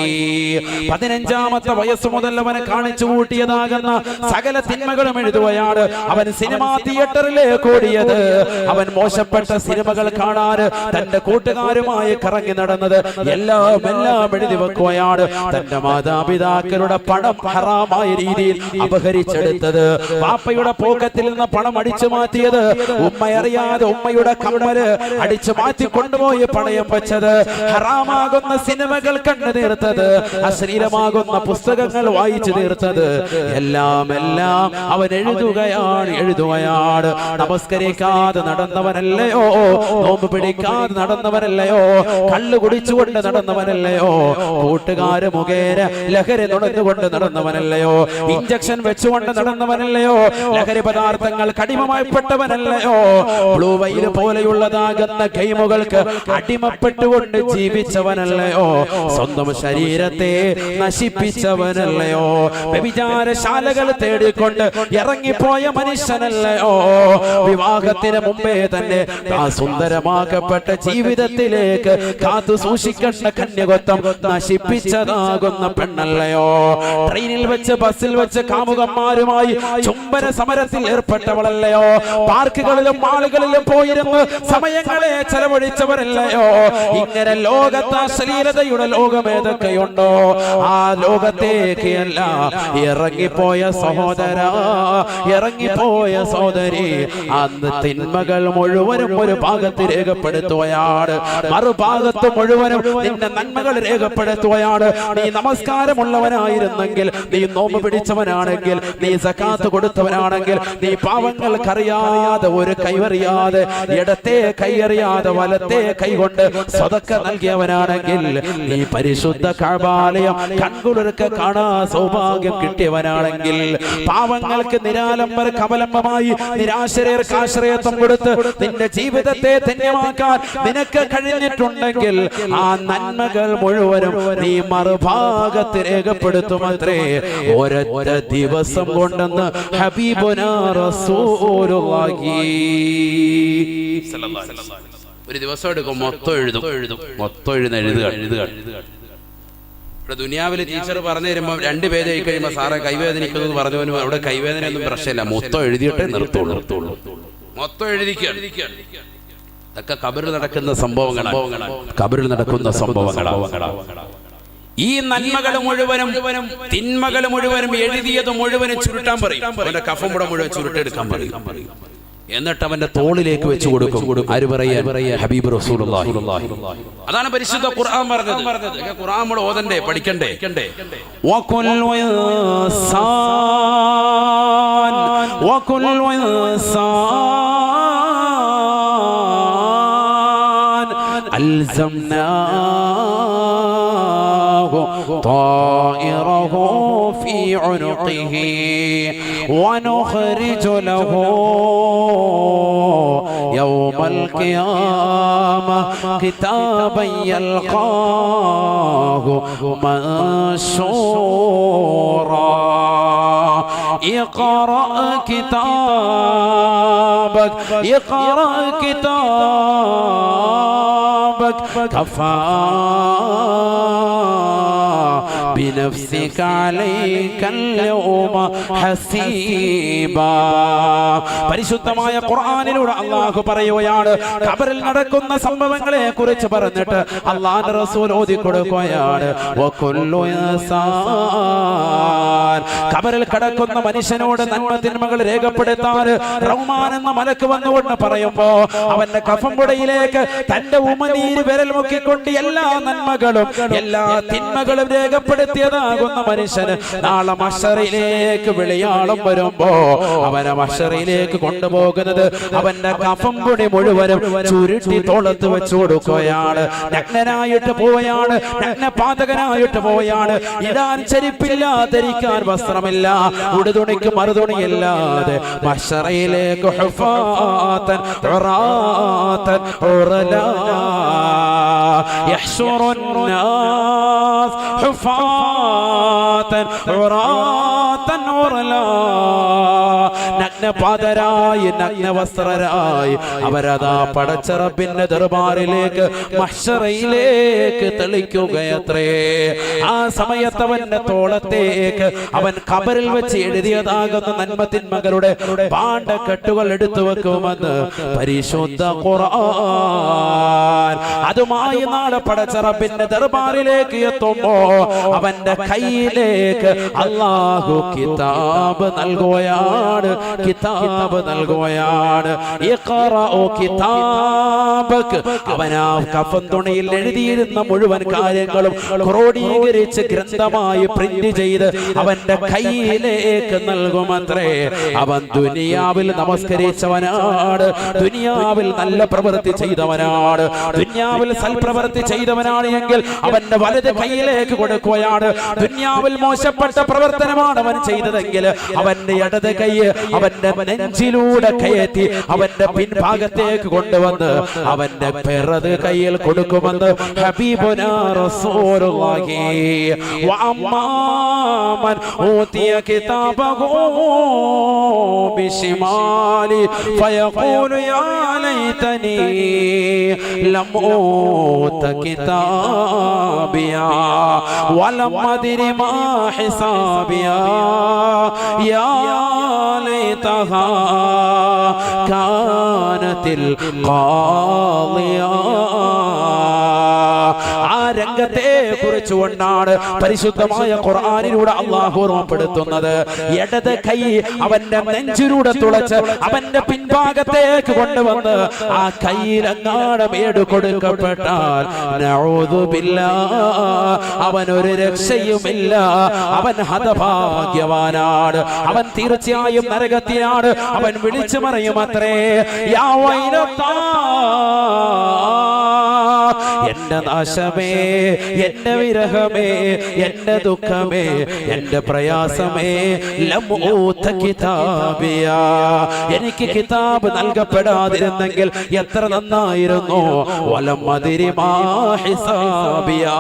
15ാമത്തെ വയസ്സ് മുതൽ അവനെ കാണിച്ചു കൂട്ടിയതാകുന്ന സകല തിന്മകളും എഴുതുകയാണ്. അവൻ സിനിമാ തിയേറ്ററിലേക്ക് ഓടിയത്, അവൻ മോശപ്പെട്ട സിനിമകൾ കാണാൻ തന്റെ കൂട്ടുകാരുമായി കറങ്ങി നടന്നത്, എല്ലാം എഴുതി വെക്കുകയാണ്. തന്റെ മാതാപിതാക്കളുടെ പണം ഹറാമായ രീതിയിൽ അപഹരിച്ചെടുത്തത്, വാപ്പയുടെ പോക്കറ്റിൽ നിന്ന് പണം അടിച്ചു മാറ്റിയത്, ഉമ്മയറിയാതെ ഉമ്മയുടെ കമ്മല് അടിച്ചു മാറ്റി കൊണ്ടുപോയി പണയം വെച്ചത്, ഹറാമാകുന്ന സിനിമകൾ കണ്ടു തീർത്തത്, അശ്ലീലമാകുന്ന പുസ്തകങ്ങൾ വായിച്ചു തീർത്തത്, എല്ലാം അവൻ എഴുതുകയാണ്. നമസ്കരിക്കാതെ നടന്നവനല്ലയോ, നോമ്പ് പിടിക്കാതെ നടന്നവനല്ലയോ, കള്ളു കുടിച്ചുകൊണ്ട് നടന്നവനല്ലയോ, കൂട്ടുകാര് മുഖേന ലഹരി നുണഞ്ഞുകൊണ്ട് നടന്നവനല്ലയോ, ഇഞ്ചക്ഷൻ വെച്ചുകൊണ്ട് നടന്നവനല്ലയോ, ലഹരി പദാർത്ഥങ്ങൾ കടിമമായിപ്പെട്ടവനല്ലയോ, ബ്ലൂ വൈൽ പോലെയുള്ളതാകുന്ന ഗെയിമുകൾക്ക് അടിമപ്പെട്ടുകൊണ്ട് ജീവിച്ചവനല്ലയോ, സ്വന്തം ശരീരത്തെ നശിപ്പിച്ചവനല്ലയോ, വ്യഭിചാരശാലകൾ തേടിക്കൊണ്ട് ഇറങ്ങിപ്പോയ മനുഷ്യനല്ലയോ, വിവാഹത്തിന് മുമ്പേ തന്നെ ആ സുന്ദരമാക്കപ്പെട്ട ജീവിതത്തിലേക്ക് കാത്തു സൂക്ഷിക്കേണ്ട കന്യകത്വം നശിപ്പിച്ചതാകുന്ന പെണ്ണല്ലയോ, ട്രെയിനിൽ വെച്ച് ബസ്സിൽ വെച്ച് കാമുകന്മാരുമായി ചുംബന സമരത്തിൽ ഏർപ്പെട്ടവളല്ലയോ, പാർക്കുകളിലും മാളുകളിലും പോയിരുന്ന് സമയങ്ങളെ ചെലവഴിച്ചവരല്ലയോ, ഇങ്ങനെ ലോകത്ത് അശ്ലീലതയുടെ ലോകം ഏതൊക്കെയുണ്ടോ ആ ലോകത്തേക്കല്ല ഇറങ്ങിപ്പോയ സഹോദര, ഇറങ്ങിപ്പോയ സഹോദരി, അന്ന് തിന്മകൾ മുഴുവനും ഒരു ഭാഗത്ത് രേഖപ്പെടുത്തുകയാണ്, മറുഭാഗത്ത് മുഴുവനും നിന്റെ നന്മകൾ രേഖപ്പെടുത്തുകയാണ്. നീ നമസ്കാരമുള്ളവനായിരുന്നെങ്കിൽ, നീ നോമ്പ് പിടിച്ചവനാണെങ്കിൽ, നീ സകാത്ത് കൊടുത്തവനാണെങ്കിൽ, നീ പാവങ്ങൾക്കറിയാതെ ഒരു കൈവറിയാതെ, ഇടത്തെ കൈയറിയാതെ വലത്തെ കൈകൊണ്ട് സ്വതക്ക നൽകിയവനാണെങ്കിൽ, നീ പരിശുദ്ധ കഅബാലയം കൺകുളിർക്ക് കാണാൻ സൗഭാഗ്യം കിട്ടിയവനാണെങ്കിൽ, പാവങ്ങൾക്ക് നിരാലംബർ കവലംബമായി നിരാശ്രയർക്ക് ആശ്രയത്വം കൊടുത്ത് നിന്റെ ജീവിതത്തെ ധന്യമാക്കാൻ നിനക്ക് കഴിഞ്ഞിട്ടുണ്ടെങ്കിൽ, ആ നന്മകൾ മുഴുവനും നീ മറുഭാഗത്ത് രേഖപ്പെടുത്തുമത്രേ ഒരൊറ്റ ദിവസം കൊണ്ടെന്ന് ഹബീബുനാ റസൂലുള്ളാഹി. ഒരു ദിവസം എടുക്കും, മൊത്തം എഴുതുക. ഇവിടെ ദുനിയാവിലെ ടീച്ചർ പറഞ്ഞു തരുമ്പോൾ 2 പേജ് ആയി കഴിയുമ്പോൾ സാറെ കൈവേദനിക്കുന്നത് പറഞ്ഞവനും അവിടെ കൈവേദനയൊന്നും പ്രശ്നമില്ല, മൊത്തം എഴുതിയിട്ടേ നിർത്തുള്ളൂ. മൊത്തം എഴുതിക്കുകയാണ്. ഇതൊക്കെ ഖബറിൽ നടക്കുന്ന സംഭവങ്ങളാണ്. ഈ നന്മകൾ മുഴുവനും തിന്മകൾ മുഴുവനും എഴുതിയത് മുഴുവനും ചുരുട്ടാൻ പറയും. അവന്റെ കഫം മുഴുവൻ ചുരുട്ടെടുക്കാൻ പറയും. എന്നിട്ട് അവന്റെ തോളിലേക്ക് വെച്ച് കൊടുക്കും. ആര് പറയാ? ഹബീബ് റസൂലുള്ളാഹി. അതാണ് പരിശുദ്ധ ഖുർആൻ പറഞ്ഞത്. ഖുർആൻ നമ്മൾ ഓതണ്ടേ, പഠിക്കണ്ടേ? വകുൽ ഇൻസാൻ അൽസംനാഹു طائره في عنقه ونخرج له يوم القيامة كتابا يلقاه منشورا اقرأ كتابك كفى بنفسك عليك اليوم حسيبا. പരിശുദ്ധമായ ഖുർആനിലൂടെ അല്ലാഹു പറയുകയാണ്, ഖബറിൽ നടക്കുന്ന സംഭവങ്ങളെ കുറിച്ച് പറഞ്ഞിട്ട് അല്ലാഹുവിന്റെ റസൂൽ ഓതി കൊടുക്കുകയാണ്. വകുല്ലു ഇൻസാൻ, ഖബറിൽ കിടക്കുന്ന മനുഷ്യനോട് നന്മ തിന്മകൾ രേഖപ്പെടുത്താൻ റഹ്മാൻ എന്ന മലക്ക് വന്നുകൊണ്ട് പറയുമ്പോ അവന്റെ കഫംപുടയിലേക്ക് തന്റെ ഉമനീര് വിരൽ മുക്കിക്കൊണ്ട് എല്ലാ നന്മകളും എല്ലാ തിന്മകളും രേഖപ്പെടുത്തിയതാകുന്ന മനുഷ്യന് നാളെ മഹ്ശറിലേക്ക് വിളിയാളം വരുമ്പോ അവനെ മഹ്ശറിലേക്ക് കൊണ്ടുപോകുന്നത് അവന്റെ കഫംപുടി മുഴുവനും ചുരുട്ടി തോളത്ത് വെച്ചു കൊടുക്കുകയാണ്. നഗ്നനായിട്ട് പോവുകയാണ്, നഗ്നപാതകനായിട്ട് പോവുകയാണ്. ഇടാൻ ചെരുപ്പില്ല, ധരിക്കാൻ വസ്ത്രമില്ല, ഉടുതുണിക്ക് മറുതുണിയില്ലാതെ മഹ്ശറിലേക്ക് ഹുഫാതൻ ഉറാതൻ ഉറലാ യഹ്ശുറുൻ നാസ് ഹുഫാതൻ ഉറാതൻ ഉറലാ. നഗ്നപാതരായി നഗ്നവസ്ത്രരായി അവരതാ പടച്ച റബ്ബിന്റെ ദർബാറിലേക്ക് മഹ്ശറിലേക്ക് തെളിക്കുകയത്രേ. ആ സമയത്ത് അവന്റെ തോളത്തേക്ക് അവൻ ഖബറിൽ വെച്ച് എഴുതിയതാകുന്ന നന്മ തിന്മകളുടെ പാണ്ഡക്കെട്ടുകൾ എടുത്തു വെക്കുമെന്ന് പരിശുദ്ധ ഖുർആൻ. അതുമായി നാളെ പടച്ച റബ്ബിന്റെ ദർബാറിലേക്ക് എത്തുമ്പോ അവന്റെ കയ്യിലേക്ക് അല്ലാഹു കിതാബ് നൽകുകയാണ്. അവനാ കഫൻ തുണിയിൽ എഴുതിയിരുന്ന മുഴുവൻ കാര്യങ്ങളും ക്രോഡീകരിച്ച് ഗ്രന്ഥമായി പ്രിന്റ് ചെയ്ത് അവന്റെ കയ്യിലേക്ക് നൽകുമത്രേ. അവൻ ദുനിയാവിൽ നമസ്കരിച്ചവനാണ്, ദുനിയാവിൽ നല്ല പ്രവൃത്തി ചെയ്തവനാണ്, ദുനിയാവിൽ സൽപ്രവൃത്തി ചെയ്തവനാണ് എങ്കിൽ അവന്റെ വലത് കയ്യിലേക്ക് കൊടുക്കുകയാണ്. ദുനിയാവിൽ മോശപ്പെട്ട പ്രവർത്തനമാണ് അവൻ ചെയ്തതെങ്കിൽ അവന്റെ ഇടത് കൈ അവന്റെ നെഞ്ചിലൂടെ കയറ്റി അവന്റെ പിൻഭാഗത്തേക്ക് കൊണ്ടുവന്ന് അവന്റെ പിറത് കയ്യിൽ കൊടുക്കുമെന്ന് ഹബീബുനാ റസൂലുള്ളാഹി. വഅമ്മാമൻ ഊതിയ കിതാബഹു ബിശിമാലി ഫയഖൂലു യാ ലൈതനി ലം ഊത കിതാബിയാ വലം അദ്രി മാ ഹിസാബിയാ യാ ليتها كانت القاضية. ആ രംഗത്തെ കുറിച്ചുകൊണ്ടാണ് പരിശുദ്ധമായ ഖുർആനിലൂടെ അല്ലാഹു ഓർമ്മപ്പെടുത്തുന്നത്. ഇടത് കൈ അവന്റെ നെഞ്ചിലൂടെ തുളച്ച് അവന്റെ പിൻഭാഗത്തേക്ക് കൊണ്ടുവന്ന് ആ കയ്യിലെങ്ങാനും ഏട് കൊടുക്കപ്പെട്ടാൽ നഊദു ബില്ലാഹ് അവനൊരു രക്ഷയുമില്ല, അവൻ ഹതഭാഗ്യവാനാണ്, അവൻ തീർച്ചയായും നരകത്തിലാണ്. അവൻ വിളിച്ചു പറയും അത്രേ, യാ വൈലത്താ, എന്റെ നാശമേ, എന്റെ വിരഹമേ, എന്റെ ദുഃഖമേ, എന്റെ പ്രയാസമേ, ലം ഊത കിതാബിയാ, എനിക്ക് കിതാബ് നൽകപ്പെടാതിരുന്നെങ്കിൽ എത്ര നന്നായിരുന്നു. വലം അദ്രി മാ ഹിസാബിയാ,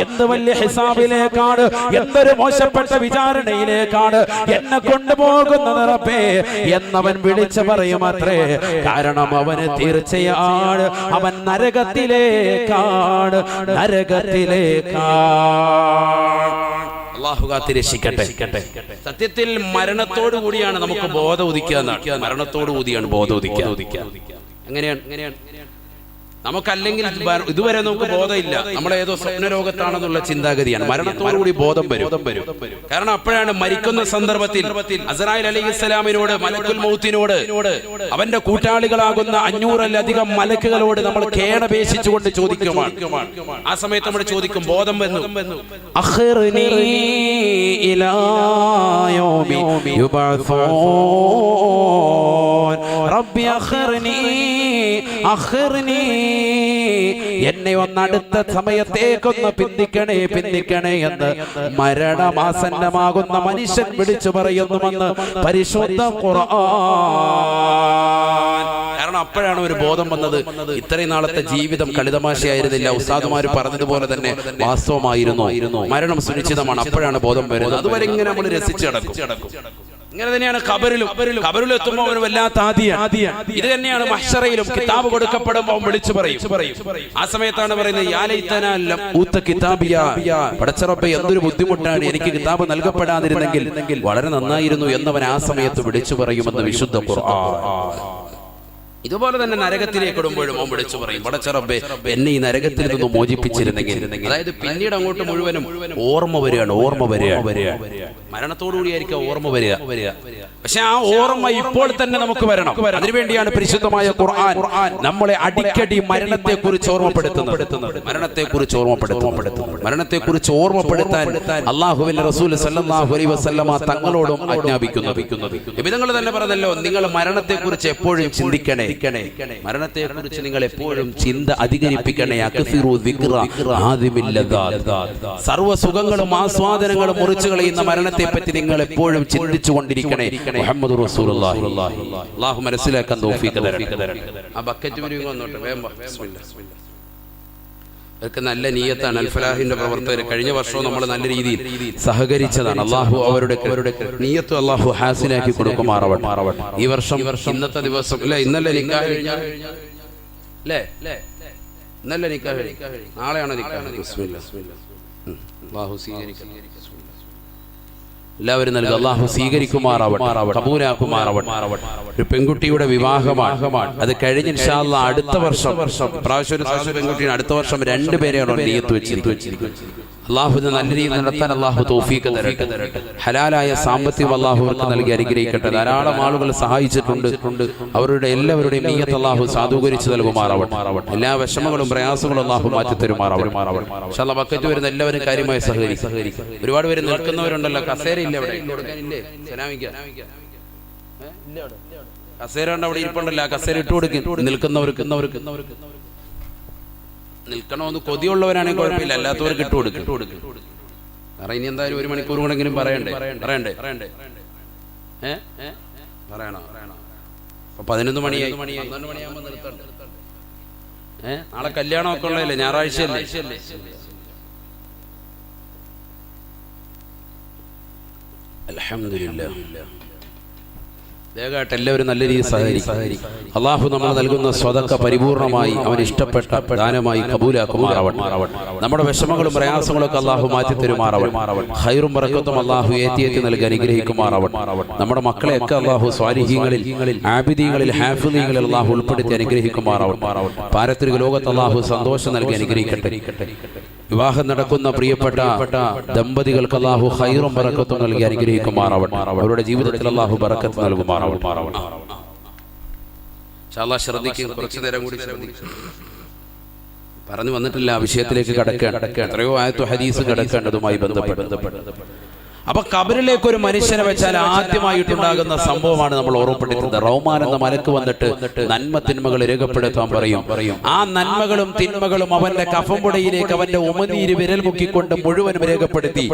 എന്ത് വലിയ ഹിസാബിലേക്കാണ്, എന്തൊരു മോശപ്പെട്ട വിചാരണയിലേക്കാണ് എന്നെ കൊണ്ടുപോകുന്നത് റബ്ബേ എന്നവൻ വിളിച്ചു പറയുമത്രേ. കാരണം അവന് തീർച്ചയാണ് അവൻ നരകത്തിലേക്കാണ്, നരകത്തിലേക്കാണ്. അല്ലാഹു കാത്തിരക്ഷിക്കട്ടെ. സത്യത്തിൽ മരണത്തോടു കൂടിയാണ് നമുക്ക് ബോധം ഉദിക്കുക. മരണത്തോടു കൂടിയാണ് ബോധം ഉദിക്കുക. എങ്ങനെയാണ്? നമുക്കല്ലെങ്കിൽ ഇതുവരെ നമുക്ക് ബോധമില്ല, നമ്മളേതോ സ്വപ്നരോഗത്താണെന്നുള്ള ചിന്താഗതിയാണ്. മരണത്തോടുകൂടി ബോധം വരും. കാരണം അപ്പോഴാണ് മരിക്കുന്ന സന്ദർഭത്തിൽ അസ്രായീൽ അലൈഹിസ്സലാമിനോട്, മലക്കുൽ മൗത്തിനോട്, അവന്റെ കൂട്ടാളികളാകുന്ന 500-ലധികം മലക്കുകളോട് നമ്മൾ കേണപേക്ഷിച്ചുകൊണ്ട് ചോദിക്കുമാണ്. ആ സമയത്ത് നമ്മൾ ചോദിക്കും, ബോധം വന്നു, അഖിർനി ഇലാ യൗമി യുബഅസൂൻ റബ്ബി അഖിർനി, എന്നെ ഒന്ന് അടുത്ത സമയത്തേക്കൊന്ന് പിന്തിക്കണേ എന്ന് മരണമാസന്നമാകുന്ന മനുഷ്യൻ വിളിച്ചു പറയുന്നുവെന്ന് പരിശുദ്ധ ഖുർആൻ. കാരണം അപ്പോഴാണ് ഒരു ബോധം വന്നത്. ഇത്രയും നാളത്തെ ജീവിതം കളിതമാശയായിരുന്നില്ല, ഉസ്താദുമാർ പറഞ്ഞതുപോലെ തന്നെ വാസ്തവമായിരുന്നു, മരണം സുനിശ്ചിതമാണ്. അപ്പോഴാണ് ബോധം വരുന്നത്. അതുവരെ ഇങ്ങനെ നമ്മൾ രസിച്ചു നടക്കും. ഇങ്ങനെ തന്നെയാണ് ഖബറിലും എത്തുമ്പോൾ ഒരു വല്ലാത്ത ആദിയാണ്. ഇത് തന്നെയാണ് മഹ്ശറയിലും കിതാബ് കൊടുക്കപ്പെടുമ്പോൾ വിളിച്ചു പറയും. ആ സമയത്താണ് പറയുന്നത്, യാ ലൈതനാ ലം ഊത കിതാബിയ, പടച്ച റബ്ബേ എന്തൊരു ബുദ്ധിമുട്ടാണ്, എനിക്ക് കിതാബ് നൽകപ്പെടാതിരുന്നെങ്കിൽ വളരെ നന്നായിരുന്നു എന്നവൻ ആ സമയത്ത് വിളിച്ചു പറയുമെന്ന് വിശുദ്ധ ഖുർആൻ. ഇതുപോലെ തന്നെ നരകത്തിലേക്ക് ഇടുമ്പോഴും അവൻ വിളിച്ചു പറയും, പടച്ച റബ്ബേ എന്നെ ഈ നരകത്തിൽ നിന്ന് മോചിപ്പിച്ചിരുന്നെങ്കിൽ. അതായത് പിന്നീട് അങ്ങോട്ട് മുഴുവനും ഓർമ്മ വരികയാണ്. മരണത്തോടുകൂടിയായിരിക്കും ഓർമ്മ വരിക. പക്ഷെ ആ ഓർമ്മ ഇപ്പോൾ തന്നെ നമുക്ക് വരണം. അതിനുവേണ്ടിയാണ് പരിശുദ്ധമായ ഖുർആൻ നമ്മളെ അടിക്കടി മരണത്തെക്കുറിച്ച് ഓർമ്മപ്പെടുത്തുന്നത്. മരണത്തെക്കുറിച്ച് ഓർമ്മപ്പെടുത്താൻ അല്ലാഹുവിന്റെ റസൂൽ സല്ലല്ലാഹു അലൈഹി വസല്ലമ തങ്ങളോടും ആജ്ഞാപിക്കുന്നത്. നബിതങ്ങൾ തന്നെ പറഞ്ഞല്ലോ, നിങ്ങൾ മരണത്തെക്കുറിച്ച് എപ്പോഴും ചിന്തിക്കണേ, മരണത്തെക്കുറിച്ച് നിങ്ങൾ എപ്പോഴും ചിന്ത അധികരിപ്പിക്കണേ. സർവ്വ സുഖങ്ങളും ആസ്വാദനങ്ങളും മുറിച്ചു കളയുന്ന മരണത്തെ പറ്റി നിങ്ങൾ എപ്പോഴും ചിന്തിച്ചു കൊണ്ടിരിക്കണേ. മുഹമ്മദ് റസൂലുള്ളാഹി. അല്ലാഹു മനസ്സിലാക്കാൻ തൗഫീഖ് തരട്ടെ. ആ ബക്കറ്റ് വന്നോട്ടെ, വേഗം അവർക്ക് നല്ല നിയ്യത്താണ്. അൽ ഫലാഹിന്റെ പ്രവർത്തകർ കഴിഞ്ഞ വർഷവും നമ്മൾ നല്ല രീതിയിൽ സഹകരിച്ചതാണ്. അള്ളാഹു അവരുടെ നിയ്യത്ത് അള്ളാഹു ഹാസിനാക്കി കൊടുക്കുമാറാവട്ടെ. ഈ വർഷം ഇന്നത്തെ ദിവസം ഇന്നലെ നിക്കാഹ് അല്ലേ, ഇന്നലെ നിക്കാഹ്, നാളെയാണ് നിക്കാഹ്. അള്ളാഹു സ്വീകരിക്കട്ടെ. എല്ലാവരും നൽകുക. അള്ളാഹു സ്വീകരിക്കുമാറാവട്ടെ, കബൂലാക്കുമാറാവട്ടെ. ഒരു പെൺകുട്ടിയുടെ വിവാഹമാണ്. അത് കഴിഞ്ഞ് ഇൻഷാ അല്ലാഹ് അടുത്ത വർഷം, പ്രാവശ്യം ഒരു പെൺകുട്ടിയാണ്, അടുത്ത വർഷം 2 പേരെയാണ് നിയ്യത്ത് വെച്ചിരിക്കുന്നത്. അള്ളാഹുവിനെ നല്ല രീതിയിൽ നടത്താൻ അള്ളാഹു തൗഫീഖ് തരട്ടെ. ഹലാലായ സാമ്പത്തികം അള്ളാഹു അവർക്ക് നൽകി അനുഗ്രഹിക്കട്ടെ. ധാരാളം ആളുകൾ സഹായിച്ചിട്ടുണ്ട്. അവരുടെ എല്ലാവരുടെയും നിയ്യത്ത് അള്ളാഹു സാധൂകരിച്ച് നൽകുമാറാവട്ടെ. എല്ലാ വിഷമങ്ങളും പ്രയാസങ്ങളും അള്ളാഹു മാറ്റി തരുമാറാവട്ടെ. ഇൻഷാ അല്ലാഹ് ബക്കറ്റ് വരുന്ന എല്ലാവരും കാര്യമായി സഹകരിക്കും. ഒരുപാട് പേര് നിൽക്കുന്നവരുണ്ടല്ലോ, കസേരയില്ല അവിടെ, കസേര ഉണ്ട് അവിടെ ഇരിപ്പുണ്ടല്ലോ, ആ കസേര ഇട്ട് കൊടുക്കും. നിൽക്കുന്നവർക്ക് നിൽക്കണമെന്ന് കൊതിയുള്ളവരാണെങ്കിൽ കുഴപ്പമില്ല, അല്ലാത്തവർക്ക് ഇട്ട് കൊടുക്കും. കാരണം ഇനി എന്തായാലും 1 മണിക്കൂർ കൂടെങ്കിലും പറയണ്ടേ. പറയണോ? 11 മണിയായി, 12 മണിയാകുമ്പോൾ നിർത്തണ്ട. നാളെ കല്യാണമൊക്കെ ഉള്ളതല്ലേ, ഞായറാഴ്ചയല്ലേ. അൽഹംദുലില്ലാഹ്. ദയവായിട്ട് എല്ലാവരും നല്ല രീതിയിൽ സഹകരിക്കും. അള്ളാഹു നമ്മൾ നൽകുന്ന സ്വതക്ക പരിപൂർണമായി അവൻ ഇഷ്ടപ്പെട്ട ദാനമായി കബൂലാക്കുമാറാവട്ടെ. നമ്മുടെ വിഷമങ്ങളും പ്രയാസങ്ങളും ഒക്കെ അള്ളാഹു മാറ്റി തരുമാറാവട്ടെ. ഖൈറും ബറക്കത്തും അള്ളാഹു ഏറ്റി നൽകി അനുഗ്രഹിക്കുമാറാവട്ടെ. നമ്മുടെ മക്കളെയൊക്കെ അള്ളാഹു സ്വാലിഹീങ്ങളിൽ, ആബിദീങ്ങളിൽ, ഹാഫിദീങ്ങളിൽ അള്ളാഹു ഉൾപ്പെടുത്തി അനുഗ്രഹിക്കുമാറാവട്ടെ. പാരത്രിക ലോകത്ത് അള്ളാഹു സന്തോഷം നൽകി അനുഗ്രഹിക്കട്ടെ. വിവാഹം നടക്കുന്ന പ്രിയപ്പെട്ട ദമ്പതികൾക്ക് അള്ളാഹു ഖൈറും ബറക്കത്തും നൽകി അനുഗ്രഹിക്കുമാറാവട്ടെ. അവരുടെ ജീവിതത്തിൽ അള്ളാഹു ബറക്കത്ത് നൽകുമാറാവട്ടെ. ശ്രദ്ധിക്കും, കുറച്ചു നേരം കൂടി പറഞ്ഞു വന്നിട്ടില്ല, വിഷയത്തിലേക്ക് കടക്കാൻ എത്രയോ ആയത്തു ഹദീസ് കിടക്കേണ്ടതുമായി ബന്ധപ്പെട്ട്. അപ്പൊ ഖബറിലേക്ക് ഒരു മനുഷ്യനെ വെച്ചാൽ ആദ്യമായിട്ടുണ്ടാകുന്ന സംഭവമാണ് നമ്മൾ ഓർമ്മപ്പെടുത്തുന്നത്. റഹ്മാൻ എന്ന മലക്ക് വന്നിട്ട് നന്മ തിന്മകൾ രേഖപ്പെടുത്താൻ പറയും. ആ നന്മകളും തിന്മകളും അവന്റെ കഫംപുടയിലേക്ക് അവന്റെ ഉമനീര് വിരൽ മുക്കിക്കൊണ്ട് മുഴുവനും രേഖപ്പെടുത്തി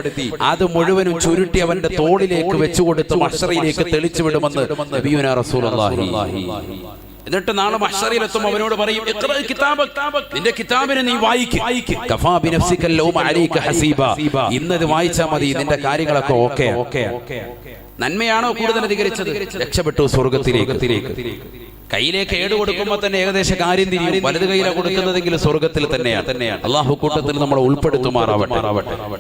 അത് മുഴുവനും ചുരുട്ടി അവന്റെ തോളിലേക്ക് വെച്ചുകൊടുത്ത് മഹ്ശറിലേക്ക് തെളിച്ചു വിടുമെന്ന് നബിയുനാ റസൂലുള്ളാഹി. എന്നിട്ട് നാളെ മഹ്ശറിലെത്തും അവനോട് പറയും, നിന്റെ കിതാബിനെ നീ വായിക്ക്, ഇന്നത് വായിച്ചാൽ മതി, നിന്റെ കാര്യങ്ങളൊക്കെ ഓക്കെ. നന്മയാണോ കൂടുതൽ അധികരിച്ചത്, രക്ഷപ്പെട്ടു സ്വർഗത്തിലേക്ക്. കയ്യിലേക്ക് ഏട് കൊടുക്കുമ്പോൾ തന്നെ ഏകദേശം കാര്യം തിരിയും. വലത് കയ്യിലാണ് കൊടുക്കുന്നതെങ്കിൽ സ്വർഗത്തിൽ തന്നെയാണ്. അള്ളാഹു കൂട്ടത്തിൽ നമ്മളെ ഉൾപ്പെടുത്തുമാറാവട്ടെ.